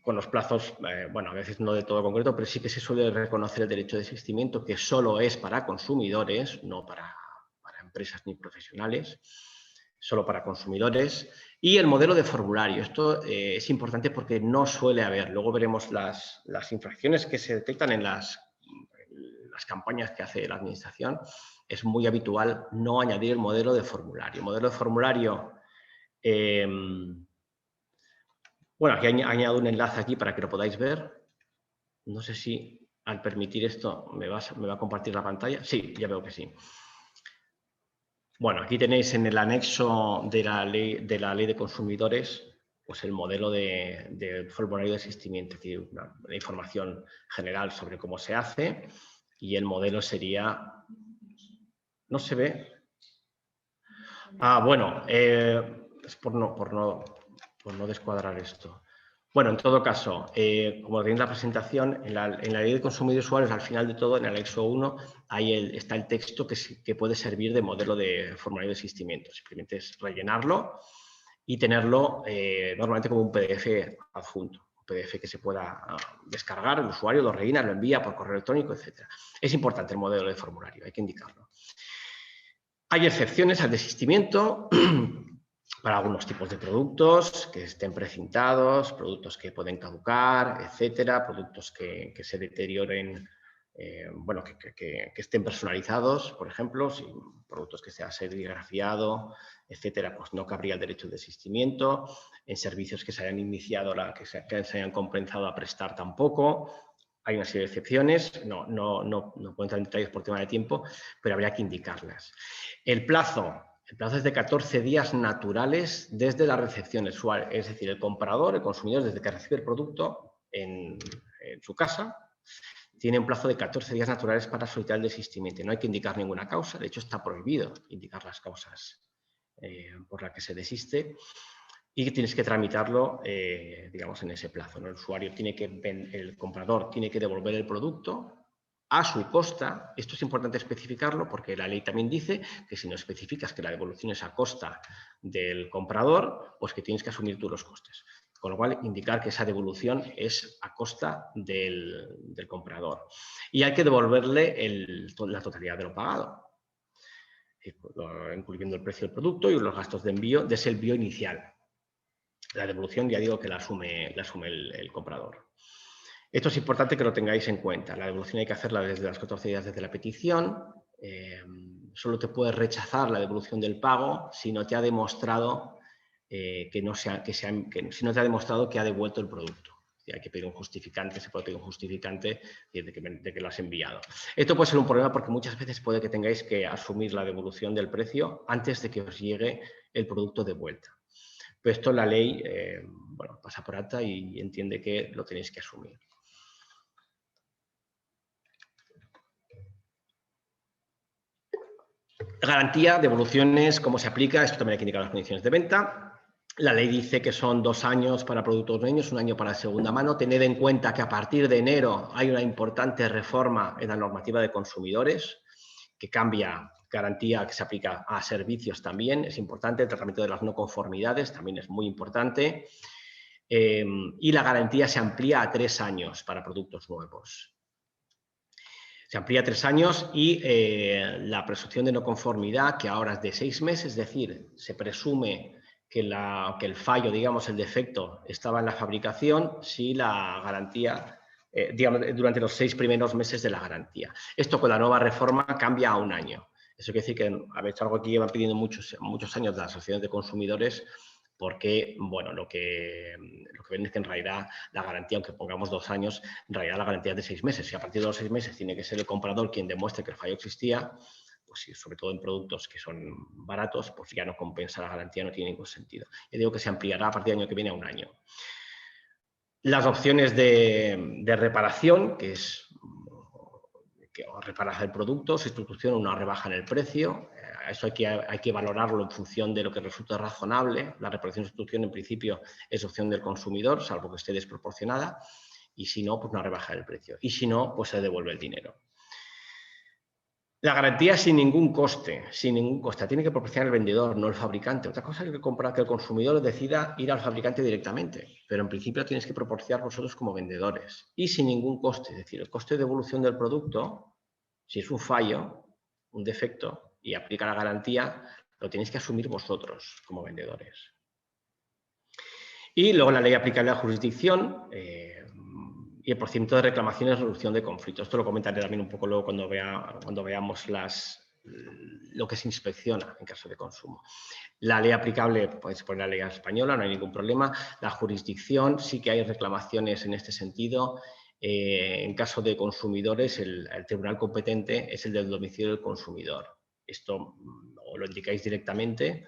con los plazos, bueno, a veces no de todo concreto, pero sí que se suele reconocer el derecho de desistimiento, que solo es para consumidores, no para empresas ni profesionales, solo para consumidores. Y el modelo de formulario. Esto es importante porque no suele haber. Luego veremos las infracciones que se detectan en las campañas que hace la Administración. Es muy habitual no añadir el modelo de formulario. El modelo de formulario... bueno, aquí añado un enlace aquí para que lo podáis ver. No sé si al permitir esto me va a compartir la pantalla. Sí, ya veo que sí. Bueno, aquí tenéis en el anexo de la ley de consumidores, pues el modelo de formulario de asistimiento, es decir, una información general sobre cómo se hace, y el modelo sería... ¿No se ve? Bueno, es por no descuadrar esto. Bueno, en todo caso, como tenéis la presentación, en la ley de consumidores y usuarios, al final de todo, en el anexo 1, ahí está el texto que puede servir de modelo de formulario de asistimiento. Simplemente es rellenarlo y tenerlo normalmente como un PDF adjunto, un PDF que se pueda descargar, el usuario lo rellena, lo envía por correo electrónico, etc. Es importante el modelo de formulario, hay que indicarlo. Hay excepciones al desistimiento para algunos tipos de productos que estén precintados, productos que pueden caducar, etcétera, productos que se deterioren, bueno, que estén personalizados, por ejemplo, si productos que sea serigrafiado, etcétera, pues no cabría el derecho de desistimiento. En servicios que se hayan iniciado, que se hayan comenzado a prestar tampoco. Hay una serie de excepciones, no puedo entrar en detalles por tema de tiempo, pero habría que indicarlas. El plazo es de 14 días naturales desde la recepción, es decir, el comprador, el consumidor, desde que recibe el producto en su casa, tiene un plazo de 14 días naturales para solicitar el desistimiento. No hay que indicar ninguna causa, de hecho está prohibido indicar las causas por las que se desiste, y que tienes que tramitarlo, digamos, en ese plazo, ¿no? El comprador tiene que devolver el producto a su costa. Esto es importante especificarlo porque la ley también dice que si no especificas que la devolución es a costa del comprador, pues que tienes que asumir tú los costes. Con lo cual, indicar que esa devolución es a costa del comprador. Y hay que devolverle la totalidad de lo pagado, incluyendo el precio del producto y los gastos de envío de ese envío inicial. La devolución, ya digo, que la asume el comprador. Esto es importante que lo tengáis en cuenta. La devolución hay que hacerla desde las 14 días desde la petición. Solo te puedes rechazar la devolución del pago si no te ha demostrado si no te ha demostrado que ha devuelto el producto. Hay que pedir un justificante, se puede pedir un justificante de que lo has enviado. Esto puede ser un problema porque muchas veces puede que tengáis que asumir la devolución del precio antes de que os llegue el producto de vuelta. Pero esto la ley bueno, pasa por alta y entiende que lo tenéis que asumir. Garantía, devoluciones, cómo se aplica, esto también hay que indicar las condiciones de venta. La ley dice que son 2 años para productos nuevos, 1 año para segunda mano. Tened en cuenta que a partir de enero hay una importante reforma en la normativa de consumidores que cambia garantía que se aplica a servicios también. Es importante. El tratamiento de las no conformidades también es muy importante. Y la garantía se amplía a 3 años para productos nuevos. Se amplía a 3 años y la presunción de no conformidad, que ahora es de 6 meses, es decir, se presume que el fallo, digamos, el defecto estaba en la fabricación si la garantía, digamos, durante los 6 primeros meses de la garantía. Esto con la nueva reforma cambia a 1 año. Eso quiere decir que ha hecho algo que llevan pidiendo muchos años las asociaciones de consumidores, porque, bueno, lo que ven es que en realidad la garantía, aunque pongamos 2 años, en realidad la garantía es de 6 meses. Si a partir de los 6 meses tiene que ser el comprador quien demuestre que el fallo existía, pues sobre todo en productos que son baratos, pues ya no compensa la garantía, no tiene ningún sentido. Yo digo que se ampliará a partir del año que viene a 1 año. Las opciones de reparación, que es reparar el producto, sustitución o una rebaja en el precio. Eso hay que valorarlo en función de lo que resulte razonable. La reparación y sustitución, en principio, es opción del consumidor, salvo que esté desproporcionada. Y si no, pues una rebaja del precio. Y si no, pues se devuelve el dinero. La garantía sin ningún coste, tiene que proporcionar el vendedor, no el fabricante. Otra cosa es que el consumidor decida ir al fabricante directamente, pero en principio tienes que proporcionar vosotros como vendedores. Y sin ningún coste, es decir, el coste de devolución del producto, si es un fallo, un defecto y aplica la garantía, lo tenéis que asumir vosotros como vendedores. Y luego la ley aplicable a la jurisdicción y el procedimiento de reclamaciones y resolución de conflictos. Esto lo comentaré también un poco luego cuando veamos lo que se inspecciona en caso de consumo. La ley aplicable, podéis poner la ley española, no hay ningún problema. La jurisdicción, sí que hay reclamaciones en este sentido. En caso de consumidores, el tribunal competente es el del domicilio del consumidor. Esto o lo indicáis directamente,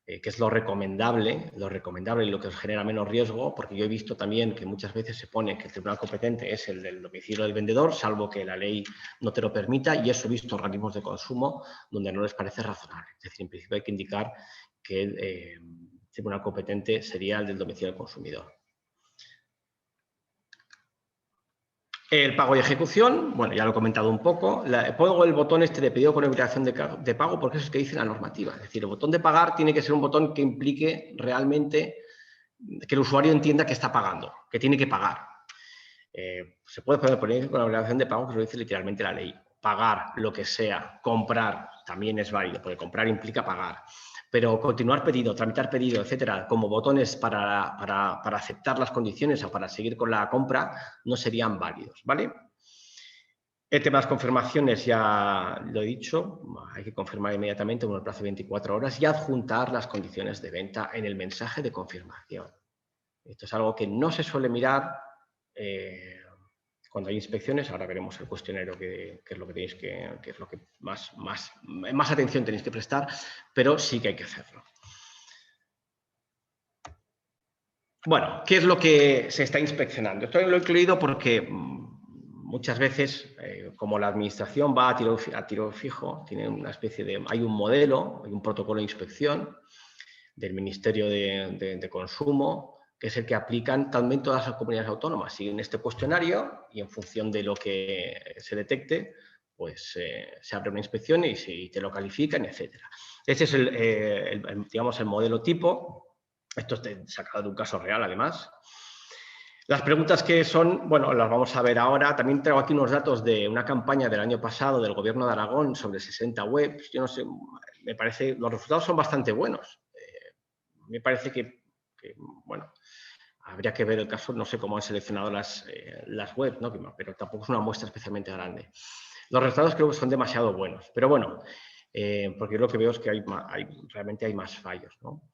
que es lo recomendable y lo que os genera menos riesgo, porque yo he visto también que muchas veces se pone que el tribunal competente es el del domicilio del vendedor, salvo que la ley no te lo permita, y eso he visto organismos de consumo donde no les parece razonable. Es decir, en principio hay que indicar que el tribunal competente sería el del domicilio del consumidor. El pago y ejecución, bueno, ya lo he comentado un poco. Pongo el botón este de pedido con obligación de pago porque eso es que dice la normativa. Es decir, el botón de pagar tiene que ser un botón que implique realmente que el usuario entienda que está pagando, que tiene que pagar. Se puede poner con la obligación de pago, que lo dice literalmente la ley. Pagar lo que sea, comprar también es válido, porque comprar implica pagar. Pero continuar pedido, tramitar pedido, etcétera, como botones para aceptar las condiciones o para seguir con la compra, no serían válidos, ¿vale? El tema de las confirmaciones ya lo he dicho, hay que confirmar inmediatamente con el plazo de 24 horas y adjuntar las condiciones de venta en el mensaje de confirmación. Esto es algo que no se suele mirar cuando hay inspecciones. Ahora veremos el cuestionario que es lo que tenéis que es lo que más atención tenéis que prestar, pero sí que hay que hacerlo. Bueno, ¿qué es lo que se está inspeccionando? Esto lo he incluido porque muchas veces, como la administración va a tiro fijo, tiene una especie de, hay un modelo, hay un protocolo de inspección del Ministerio de Consumo, que es el que aplican también todas las comunidades autónomas. Siguen este cuestionario y en función de lo que se detecte, pues se abre una inspección y te lo califican, etc. Este es digamos, el modelo tipo. Esto está sacado de un caso real, además. Las preguntas que son, bueno, las vamos a ver ahora. También traigo aquí unos datos de una campaña del año pasado del Gobierno de Aragón sobre 60 webs. Yo no sé, me parece, los resultados son bastante buenos. Me parece que, bueno, habría que ver el caso, no sé cómo han seleccionado las webs, ¿no? Pero tampoco es una muestra especialmente grande. Los resultados creo que son demasiado buenos, pero bueno, porque lo que veo es que realmente hay más fallos, ¿no?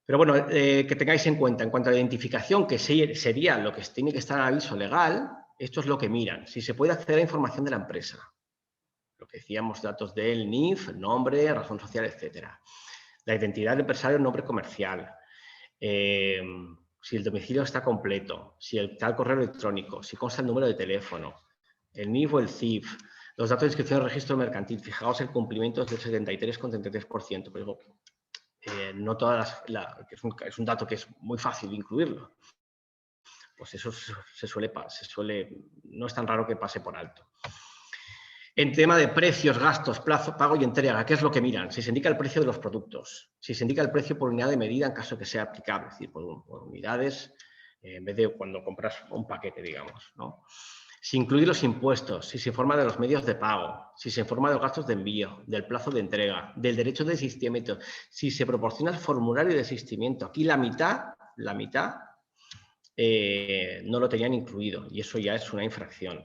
Pero bueno, que tengáis en cuenta, en cuanto a la identificación, que sería lo que tiene que estar en aviso legal, esto es lo que miran. Si se puede acceder a información de la empresa, lo que decíamos, datos del NIF, el nombre, razón social, etcétera. La identidad del empresario, el nombre comercial, si el domicilio está completo, si está el correo electrónico, si consta el número de teléfono, el NIF o el CIF, los datos de inscripción del registro mercantil. Fijaos, el cumplimiento es del 73,33%. Pero no todas que es un dato que es muy fácil incluirlo, pues eso no es tan raro que pase por alto. En tema de precios, gastos, plazo, pago y entrega, ¿qué es lo que miran? Si se indica el precio de los productos, si se indica el precio por unidad de medida en caso que sea aplicable, es decir, por unidades, en vez de cuando compras un paquete, digamos, ¿no? Si incluye los impuestos, si se informa de los medios de pago, si se informa de los gastos de envío, del plazo de entrega, del derecho de desistimiento, si se proporciona el formulario de desistimiento. Aquí la mitad no lo tenían incluido y eso ya es una infracción.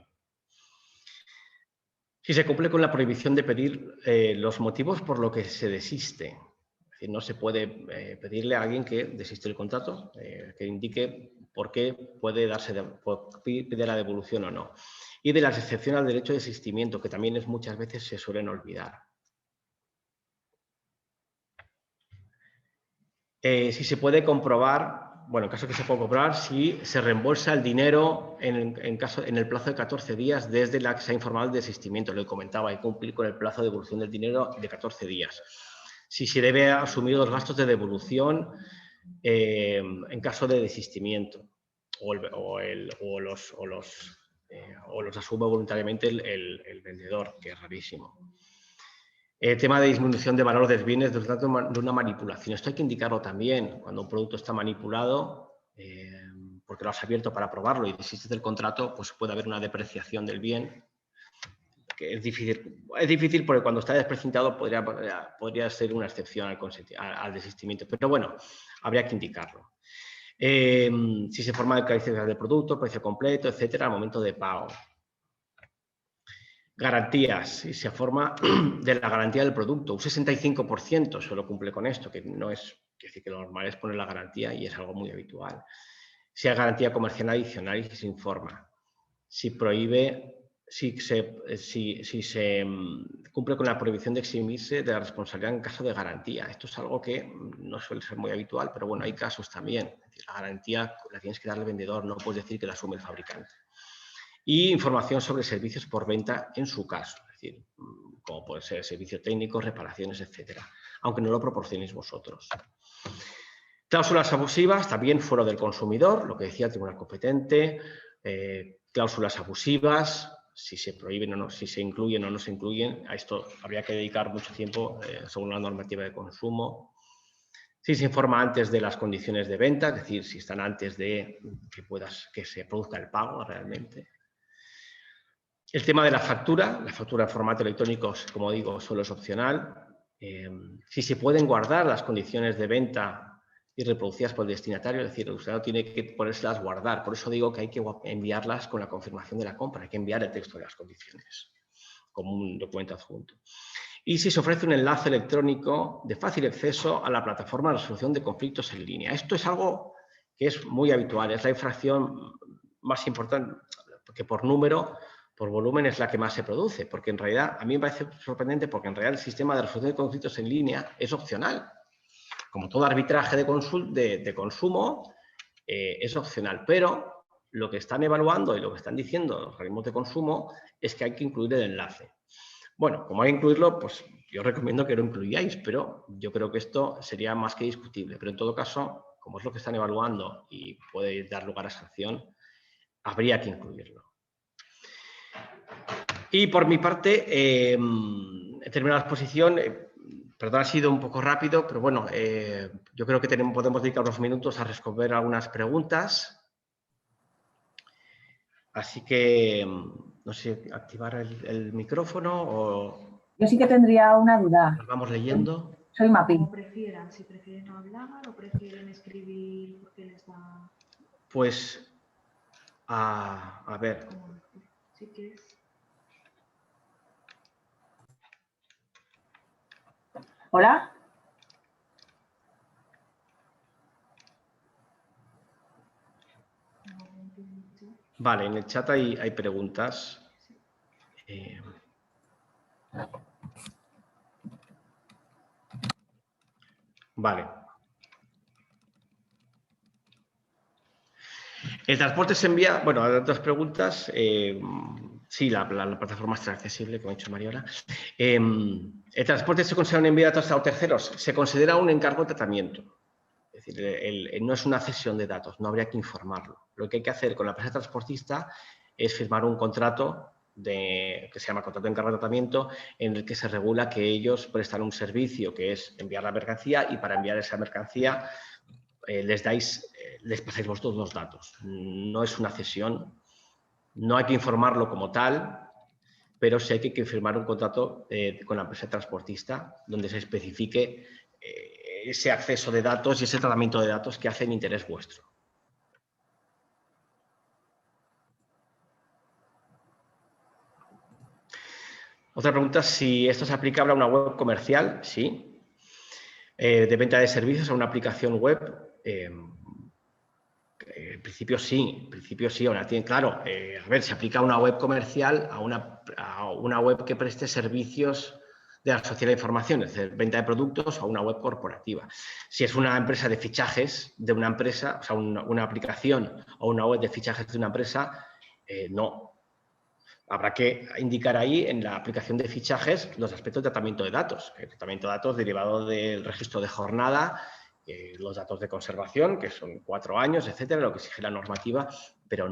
Si se cumple con la prohibición de pedir los motivos por lo que se desiste. Es decir, no se puede pedirle a alguien que desiste del contrato, que indique por qué puede pedir la devolución o no. Y de la excepción al derecho de desistimiento, que también muchas veces se suelen olvidar. Si se puede comprobar, bueno, en caso que se pueda comprobar, si se reembolsa el dinero en el plazo de 14 días desde la que se ha informado el desistimiento. Lo comentaba, hay que cumplir con el plazo de devolución del dinero de 14 días. Si se debe asumir los gastos de devolución en caso de desistimiento o los asume voluntariamente el vendedor, que es rarísimo. Tema de disminución de valor de los bienes de una manipulación. Esto hay que indicarlo también. Cuando un producto está manipulado, porque lo has abierto para probarlo y desistes del contrato, pues puede haber una depreciación del bien. Que es difícil porque cuando está desprecintado podría ser una excepción al desistimiento. Pero bueno, habría que indicarlo. Si se forma el calificación del producto, precio completo, etcétera, al momento de pago. Garantías, si se forma de la garantía del producto, un 65% solo cumple con esto, que no es, quiere decir que lo normal es poner la garantía y es algo muy habitual. Si hay garantía comercial adicional y si se informa. Si prohíbe, si se cumple con la prohibición de eximirse de la responsabilidad en caso de garantía. Esto es algo que no suele ser muy habitual, pero bueno, hay casos también. Es decir, la garantía la tienes que dar al vendedor, no puedes decir que la asume el fabricante. Y información sobre servicios por venta en su caso, es decir, como puede ser servicio técnico, reparaciones, etcétera, aunque no lo proporcionéis vosotros. Cláusulas abusivas, también fuera del consumidor, lo que decía el tribunal competente, cláusulas abusivas, si se prohíben o no, si se incluyen o no se incluyen, a esto habría que dedicar mucho tiempo según la normativa de consumo. Si se informa antes de las condiciones de venta, es decir, si están antes de que se produzca el pago realmente. El tema de la factura en formato electrónico, como digo, solo es opcional. Si se pueden guardar las condiciones de venta y reproducidas por el destinatario, es decir, el usuario tiene que ponérselas guardar. Por eso digo que hay que enviarlas con la confirmación de la compra, hay que enviar el texto de las condiciones como un documento adjunto. Y si se ofrece un enlace electrónico de fácil acceso a la plataforma de resolución de conflictos en línea. Esto es algo que es muy habitual, es la infracción más importante, porque por número, por volumen es la que más se produce, porque en realidad, a mí me parece sorprendente, porque en realidad el sistema de resolución de conflictos en línea es opcional. Como todo arbitraje de consumo, es opcional, pero lo que están evaluando y lo que están diciendo los organismos de consumo es que hay que incluir el enlace. Bueno, como hay que incluirlo, pues yo recomiendo que lo incluyáis, pero yo creo que esto sería más que discutible. Pero en todo caso, como es lo que están evaluando y puede dar lugar a sanción, habría que incluirlo. Y por mi parte, he terminado la exposición. Perdón, ha sido un poco rápido, pero bueno, yo creo que podemos dedicar unos minutos a responder algunas preguntas. Así que, no sé, activar el micrófono o... Yo sí que tendría una duda. ¿Nos vamos leyendo? Soy Mapi. Como prefieran, si prefieren hablar o prefieren escribir porque les da... Pues, a ver. Si quieres. ¿Hola? Vale, en el chat hay preguntas. Vale. El transporte se envía, bueno, hay otras preguntas. Sí, la plataforma está accesible, como ha dicho Mariola. ¿El transporte se considera un envío de datos a terceros? Se considera un encargo de tratamiento. Es decir, no es una cesión de datos, no habría que informarlo. Lo que hay que hacer con la empresa transportista es firmar un contrato que se llama contrato de encargo de tratamiento, en el que se regula que ellos prestan un servicio que es enviar la mercancía, y para enviar esa mercancía les pasáis vosotros los datos. No es una cesión. No hay que informarlo como tal, pero sí hay que firmar un contrato con la empresa transportista donde se especifique ese acceso de datos y ese tratamiento de datos que hace en interés vuestro. Otra pregunta, si esto es aplicable a una web comercial. Sí. De venta de servicios a una aplicación web. En principio sí, ahora tiene claro, a ver, se aplica a una web comercial, a una web que preste servicios de la sociedad de información, es decir, venta de productos, a una web corporativa. Si es una empresa de fichajes de una empresa, o sea, una aplicación o una web de fichajes de una empresa, no. Habrá que indicar ahí en la aplicación de fichajes los aspectos de tratamiento de datos. El tratamiento de datos derivado del registro de jornada, los datos de conservación, que son 4 años, etcétera, lo que exige la normativa, pero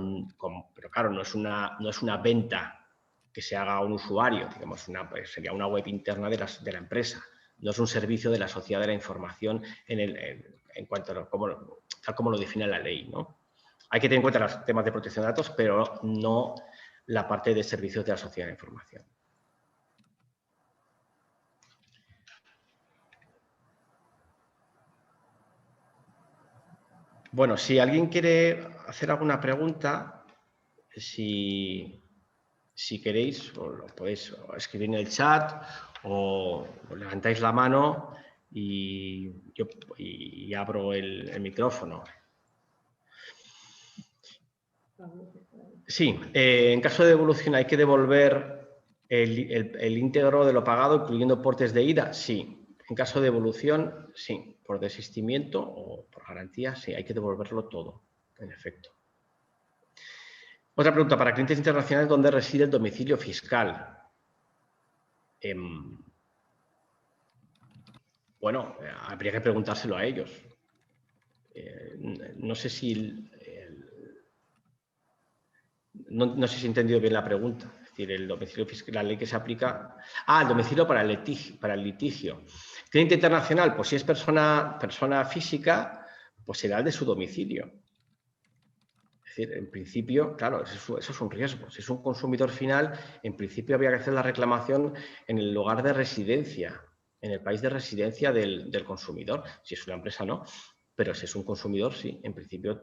claro, no es una venta que se haga a un usuario, digamos, sería una web interna de la empresa, no es un servicio de la sociedad de la información en cuanto a tal como lo define la ley, ¿no? Hay que tener en cuenta los temas de protección de datos, pero no la parte de servicios de la sociedad de la información. Bueno, si alguien quiere hacer alguna pregunta, si queréis, lo podéis escribir en el chat o levantáis la mano y abro el micrófono. Sí, en caso de devolución hay que devolver el íntegro de lo pagado, incluyendo portes de ida. Sí. En caso de devolución, sí. Por desistimiento o por garantía, sí, hay que devolverlo todo, en efecto. Otra pregunta, para clientes internacionales, ¿dónde reside el domicilio fiscal? Bueno, habría que preguntárselo a ellos. No sé si no sé si he entendido bien la pregunta. Es decir, el domicilio fiscal, la ley que se aplica... el domicilio para el litigio. Cliente internacional, pues si es persona física, pues será el de su domicilio. Es decir, en principio, claro, eso es un riesgo. Si es un consumidor final, en principio habría que hacer la reclamación en el lugar de residencia, en el país de residencia del consumidor. Si es una empresa, no. Pero si es un consumidor, sí. En principio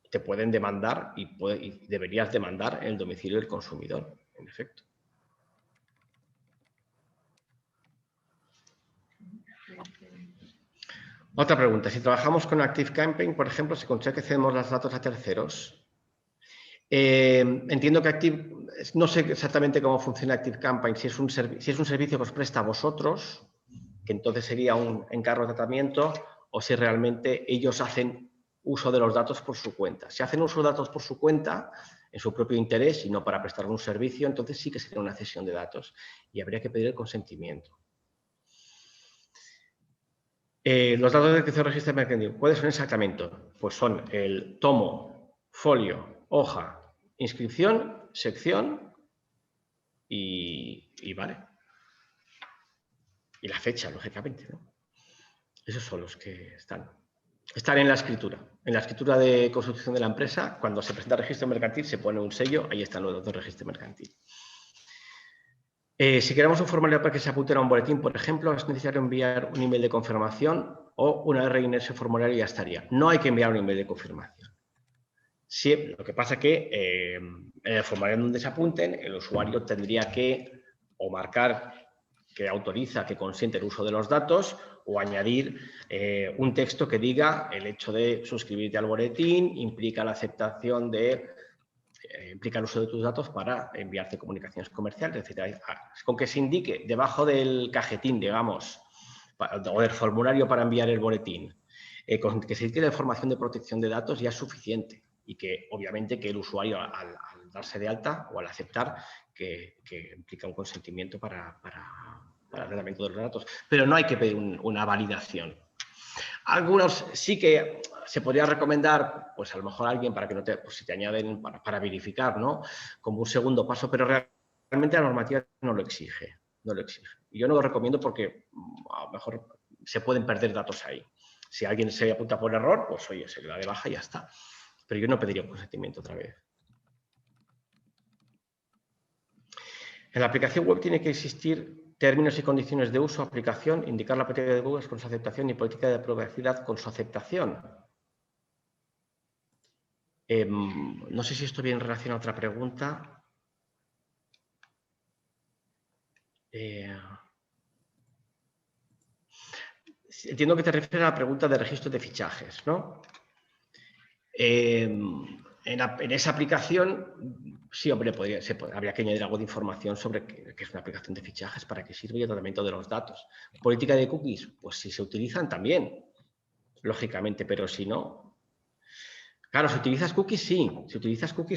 te pueden demandar y deberías demandar el domicilio del consumidor, en efecto. Otra pregunta. Si trabajamos con ActiveCampaign, por ejemplo, ¿se considera que cedemos los datos a terceros? Entiendo que no sé exactamente cómo funciona ActiveCampaign, si es un servicio que os presta a vosotros, que entonces sería un encargo de tratamiento, o si realmente ellos hacen uso de los datos por su cuenta. Si hacen uso de datos por su cuenta, en su propio interés y no para prestar un servicio, entonces sí que sería una cesión de datos y habría que pedir el consentimiento. Los datos de que se registra en mercantil, ¿cuáles son exactamente? Pues son el tomo, folio, hoja, inscripción, sección y vale. Y la fecha, lógicamente, ¿no? Esos son los que están en la escritura. En la escritura de constitución de la empresa, cuando se presenta el registro mercantil, se pone un sello, ahí están los datos del registro mercantil. Si queremos un formulario para que se apunte a un boletín, por ejemplo, es necesario enviar un email de confirmación o una vez rellenado ese formulario ya estaría. No hay que enviar un email de confirmación. Sí, lo que pasa es que en el formulario donde se apunten, el usuario tendría que o marcar que autoriza, que consiente el uso de los datos o añadir un texto que diga el hecho de suscribirte al boletín implica la aceptación implica el uso de tus datos para enviarte comunicaciones comerciales, etc. Con que se indique debajo del cajetín, digamos, o del formulario para enviar el boletín, con que se indique la información de protección de datos ya es suficiente. y que obviamente que el usuario al darse de alta o al aceptar que implica un consentimiento para el tratamiento de los datos. Pero no hay que pedir una validación. Algunos sí que se podría recomendar, pues a lo mejor a alguien para que no te, pues si te añaden para verificar, ¿no? Como un segundo paso, pero realmente la normativa no lo exige. No lo exige. Y yo no lo recomiendo porque a lo mejor se pueden perder datos ahí. Si alguien se apunta por error, pues oye, se le da de baja y ya está. Pero yo no pediría un consentimiento otra vez. En la aplicación web tiene que existir términos y condiciones de uso, aplicación, indicar la política de Google con su aceptación y política de privacidad con su aceptación. No sé si esto viene en relación a otra pregunta. Entiendo que te refieres a la pregunta de registro de fichajes, ¿no? En esa aplicación, sí, hombre, habría que añadir algo de información sobre qué es una aplicación de fichajes, para qué sirve y el tratamiento de los datos. Política de cookies, pues si se utilizan también, lógicamente, pero si no... Claro, si utilizas cookies,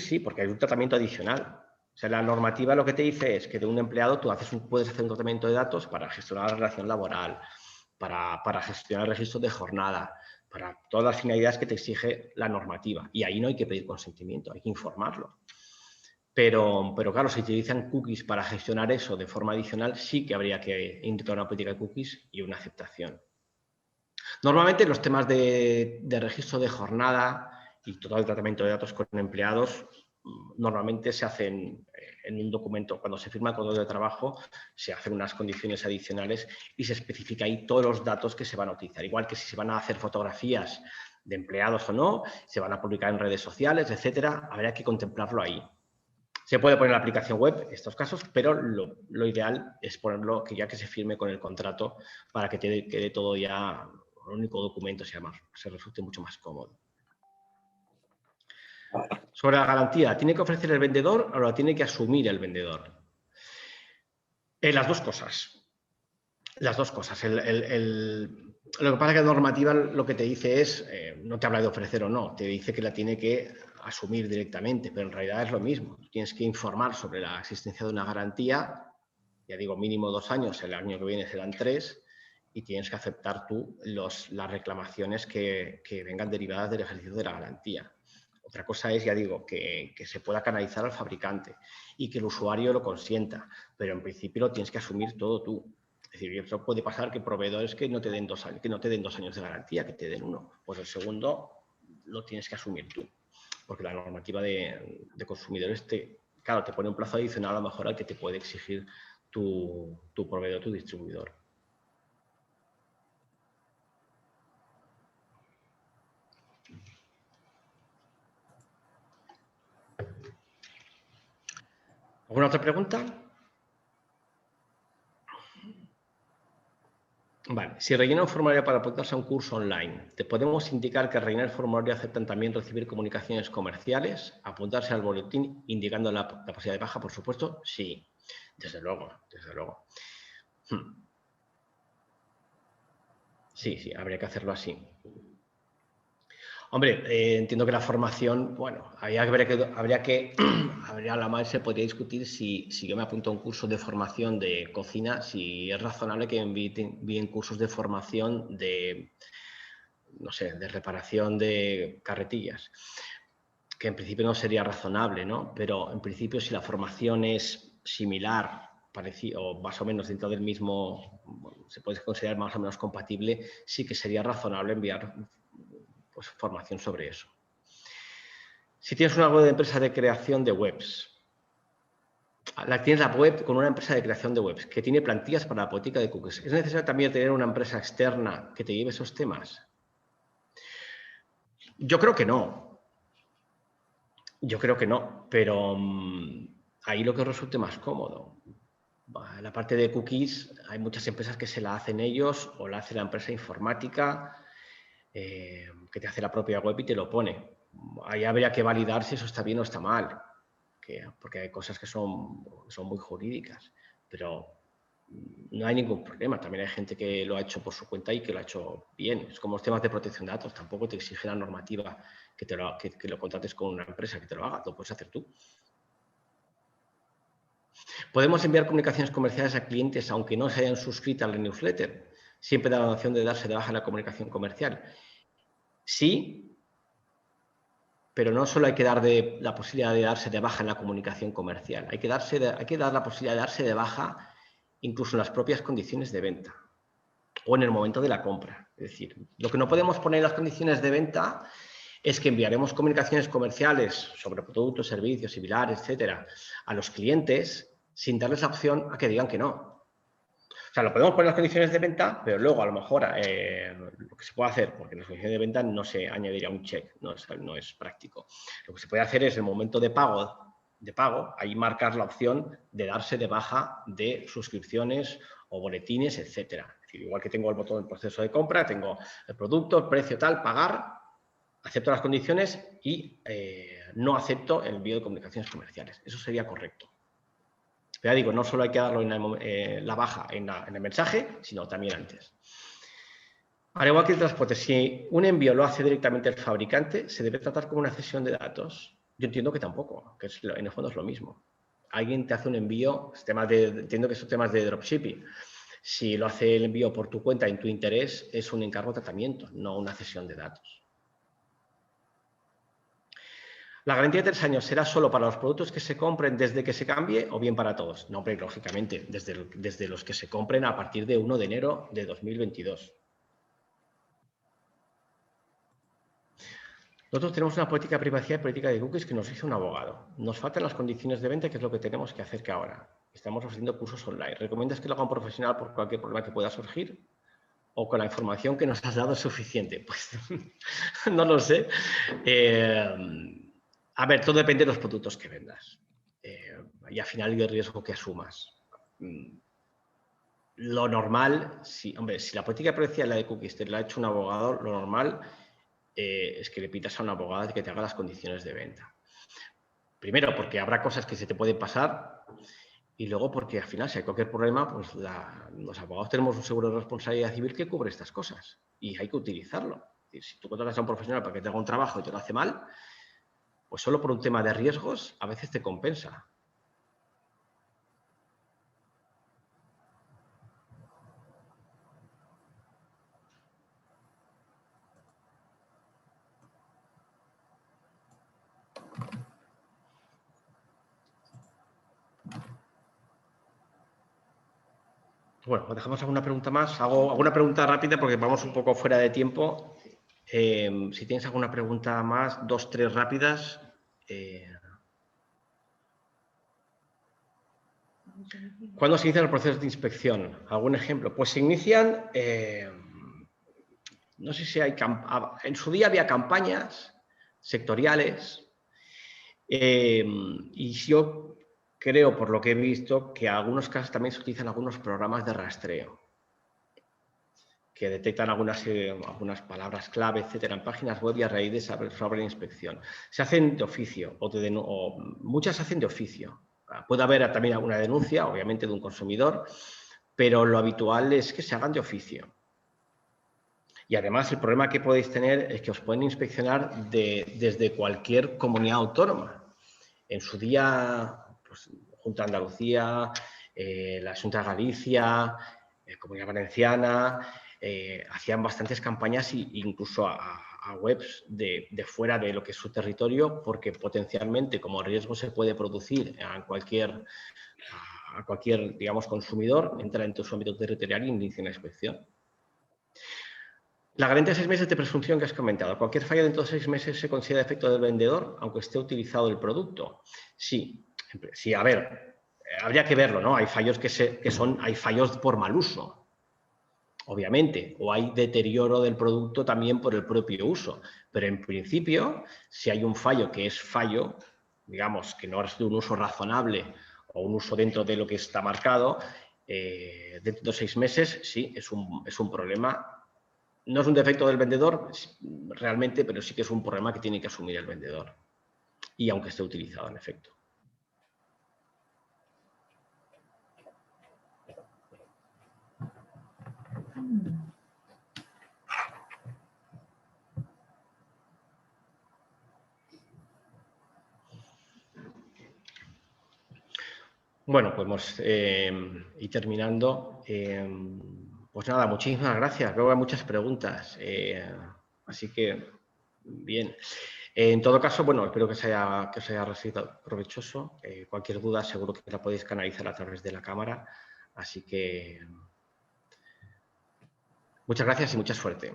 sí, porque hay un tratamiento adicional. O sea, la normativa lo que te dice es que de un empleado tú puedes hacer un tratamiento de datos para gestionar la relación laboral, para gestionar el registro de jornada, para todas las finalidades que te exige la normativa. Y ahí no hay que pedir consentimiento, hay que informarlo. Pero claro, si utilizan cookies para gestionar eso de forma adicional, sí que habría que indicar una política de cookies y una aceptación. Normalmente los temas de registro de jornada y todo el tratamiento de datos con empleados normalmente se hacen en un documento. Cuando se firma el contrato de trabajo, se hacen unas condiciones adicionales y se especifica ahí todos los datos que se van a utilizar. Igual que si se van a hacer fotografías de empleados o no, se van a publicar en redes sociales, etcétera, habría que contemplarlo ahí. Se puede poner en la aplicación web en estos casos, pero lo ideal es ponerlo que ya que se firme con el contrato para que te quede todo ya un único documento, se resulte mucho más cómodo. Sobre la garantía, ¿tiene que ofrecer el vendedor o la tiene que asumir el vendedor? Las dos cosas. Las dos cosas. Lo que pasa es que la normativa lo que te dice es, no te habla de ofrecer o no, te dice que la tiene que asumir directamente, pero en realidad es lo mismo. Tienes que informar sobre la existencia de una garantía, ya digo, mínimo 2 años, el año que viene serán 3, y tienes que aceptar tú las reclamaciones que vengan derivadas del ejercicio de la garantía. Otra cosa es, ya digo, que se pueda canalizar al fabricante y que el usuario lo consienta, pero en principio lo tienes que asumir todo tú. Es decir, eso puede pasar que proveedores que no te den 2 años de garantía, que te den 1. Pues el segundo lo tienes que asumir tú, porque la normativa de consumidores claro, te pone un plazo adicional a lo mejor al que te puede exigir tu proveedor, tu distribuidor. ¿Alguna otra pregunta? Vale, si rellena un formulario para apuntarse a un curso online, ¿te podemos indicar que al rellenar el formulario aceptan también recibir comunicaciones comerciales? ¿Apuntarse al boletín indicando la posibilidad de baja, por supuesto? Sí, desde luego, desde luego. Sí, habría que hacerlo así. Hombre, entiendo que la formación, bueno, habría a la más se podría discutir si yo me apunto a un curso de formación de cocina, si es razonable que me envíen cursos de formación de, no sé, de reparación de carretillas, que en principio no sería razonable, ¿no? Pero en principio si la formación es similar, parecido, o más o menos dentro del mismo, bueno, se puede considerar más o menos compatible, sí que sería razonable enviar pues, formación sobre eso. Si tienes una web de empresa de creación de webs, tienes la web con una empresa de creación de webs que tiene plantillas para la política de cookies, ¿es necesario también tener una empresa externa que te lleve esos temas? Yo creo que no. Yo creo que no, pero ahí lo que resulte más cómodo. La parte de cookies, hay muchas empresas que se la hacen ellos o la hace la empresa informática que te hace la propia web y te lo pone. Ahí habría que validar si eso está bien o está mal, porque hay cosas que son muy jurídicas, pero no hay ningún problema. También hay gente que lo ha hecho por su cuenta y que lo ha hecho bien. Es como los temas de protección de datos. Tampoco te exige la normativa que lo contrates con una empresa que te lo haga. Lo puedes hacer tú. Podemos enviar comunicaciones comerciales a clientes aunque no se hayan suscrito a la newsletter. Siempre da la opción de darse de baja en la comunicación comercial. Sí, pero no solo hay que dar la posibilidad de darse de baja en la comunicación comercial. Hay que dar la posibilidad de darse de baja incluso en las propias condiciones de venta o en el momento de la compra. Es decir, lo que no podemos poner en las condiciones de venta es que enviaremos comunicaciones comerciales sobre productos, servicios, similares, etcétera, a los clientes sin darles la opción a que digan que no. O sea, lo podemos poner en las condiciones de venta, pero luego a lo mejor lo que se puede hacer, porque en las condiciones de venta no se añadiría un check, no es práctico. Lo que se puede hacer es el momento de pago, ahí marcar la opción de darse de baja de suscripciones o boletines, etcétera. Es decir, igual que tengo el botón del proceso de compra, tengo el producto, el precio tal, pagar, acepto las condiciones y no acepto el envío de comunicaciones comerciales. Eso sería correcto. Pero ya digo, no solo hay que darlo en la baja en el mensaje, sino también antes. Al igual que el transporte, si un envío lo hace directamente el fabricante, ¿se debe tratar como una cesión de datos? Yo entiendo que tampoco, que en el fondo es lo mismo. Alguien te hace un envío, entiendo que son temas de dropshipping. Si lo hace el envío por tu cuenta en tu interés, es un encargo de tratamiento, no una cesión de datos. ¿La garantía de 3 años será solo para los productos que se compren desde que se cambie o bien para todos? No, hombre, lógicamente, desde los que se compren a partir de 1 de enero de 2022. Nosotros tenemos una política de privacidad y política de cookies que nos hizo un abogado. Nos faltan las condiciones de venta, que es lo que tenemos que hacer que ahora. Estamos ofreciendo cursos online. ¿Recomiendas que lo haga un profesional por cualquier problema que pueda surgir? ¿O con la información que nos has dado es suficiente? Pues no lo sé. A ver, todo depende de los productos que vendas y al final del riesgo que asumas. Lo normal, si la política de privacidad la de cookies te la ha hecho un abogado, lo normal es que le pidas a un abogado que te haga las condiciones de venta. Primero, porque habrá cosas que se te pueden pasar y luego porque al final, si hay cualquier problema, pues los abogados tenemos un seguro de responsabilidad civil que cubre estas cosas y hay que utilizarlo. Es decir, si tú contratas a un profesional para que te haga un trabajo y te lo hace mal, pues solo por un tema de riesgos a veces te compensa. Bueno, dejamos alguna pregunta más. Hago alguna pregunta rápida porque vamos un poco fuera de tiempo. Si tienes alguna pregunta más, 2, 3 rápidas. ¿Cuándo se inician los procesos de inspección? ¿Algún ejemplo? Pues se inician, no sé si hay, en su día había campañas sectoriales y yo creo, por lo que he visto, que en algunos casos también se utilizan algunos programas de rastreo que detectan algunas palabras clave, etcétera, en páginas web y a raíz de sobre la inspección. Se hacen de oficio o muchas se hacen de oficio. Puede haber también alguna denuncia, obviamente, de un consumidor, pero lo habitual es que se hagan de oficio. Y además el problema que podéis tener es que os pueden inspeccionar desde cualquier comunidad autónoma. En su día, pues, Junta de Andalucía, la Xunta de Galicia, Comunidad Valenciana, hacían bastantes campañas incluso a webs de fuera de lo que es su territorio, porque potencialmente, como riesgo se puede producir a cualquier, digamos, consumidor, entra en su ámbito territorial y inicia una inspección. La garantía de 6 meses de presunción que has comentado. ¿Cualquier fallo dentro de 6 meses se considera defecto del vendedor, aunque esté utilizado el producto? Sí, a ver, habría que verlo, ¿no? Hay fallos hay fallos por mal uso, obviamente, o hay deterioro del producto también por el propio uso. Pero en principio, si hay un fallo que es fallo, digamos, que no es de un uso razonable o un uso dentro de lo que está marcado, dentro de 6 meses, sí, es un problema. No es un defecto del vendedor realmente, pero sí que es un problema que tiene que asumir el vendedor. Y aunque esté utilizado, en efecto. Bueno, pues y terminando, pues nada, muchísimas gracias. Veo que hay muchas preguntas, así que bien. En todo caso, bueno, espero que os haya resultado provechoso. Cualquier duda seguro que la podéis canalizar a través de la cámara. Así que muchas gracias y mucha suerte.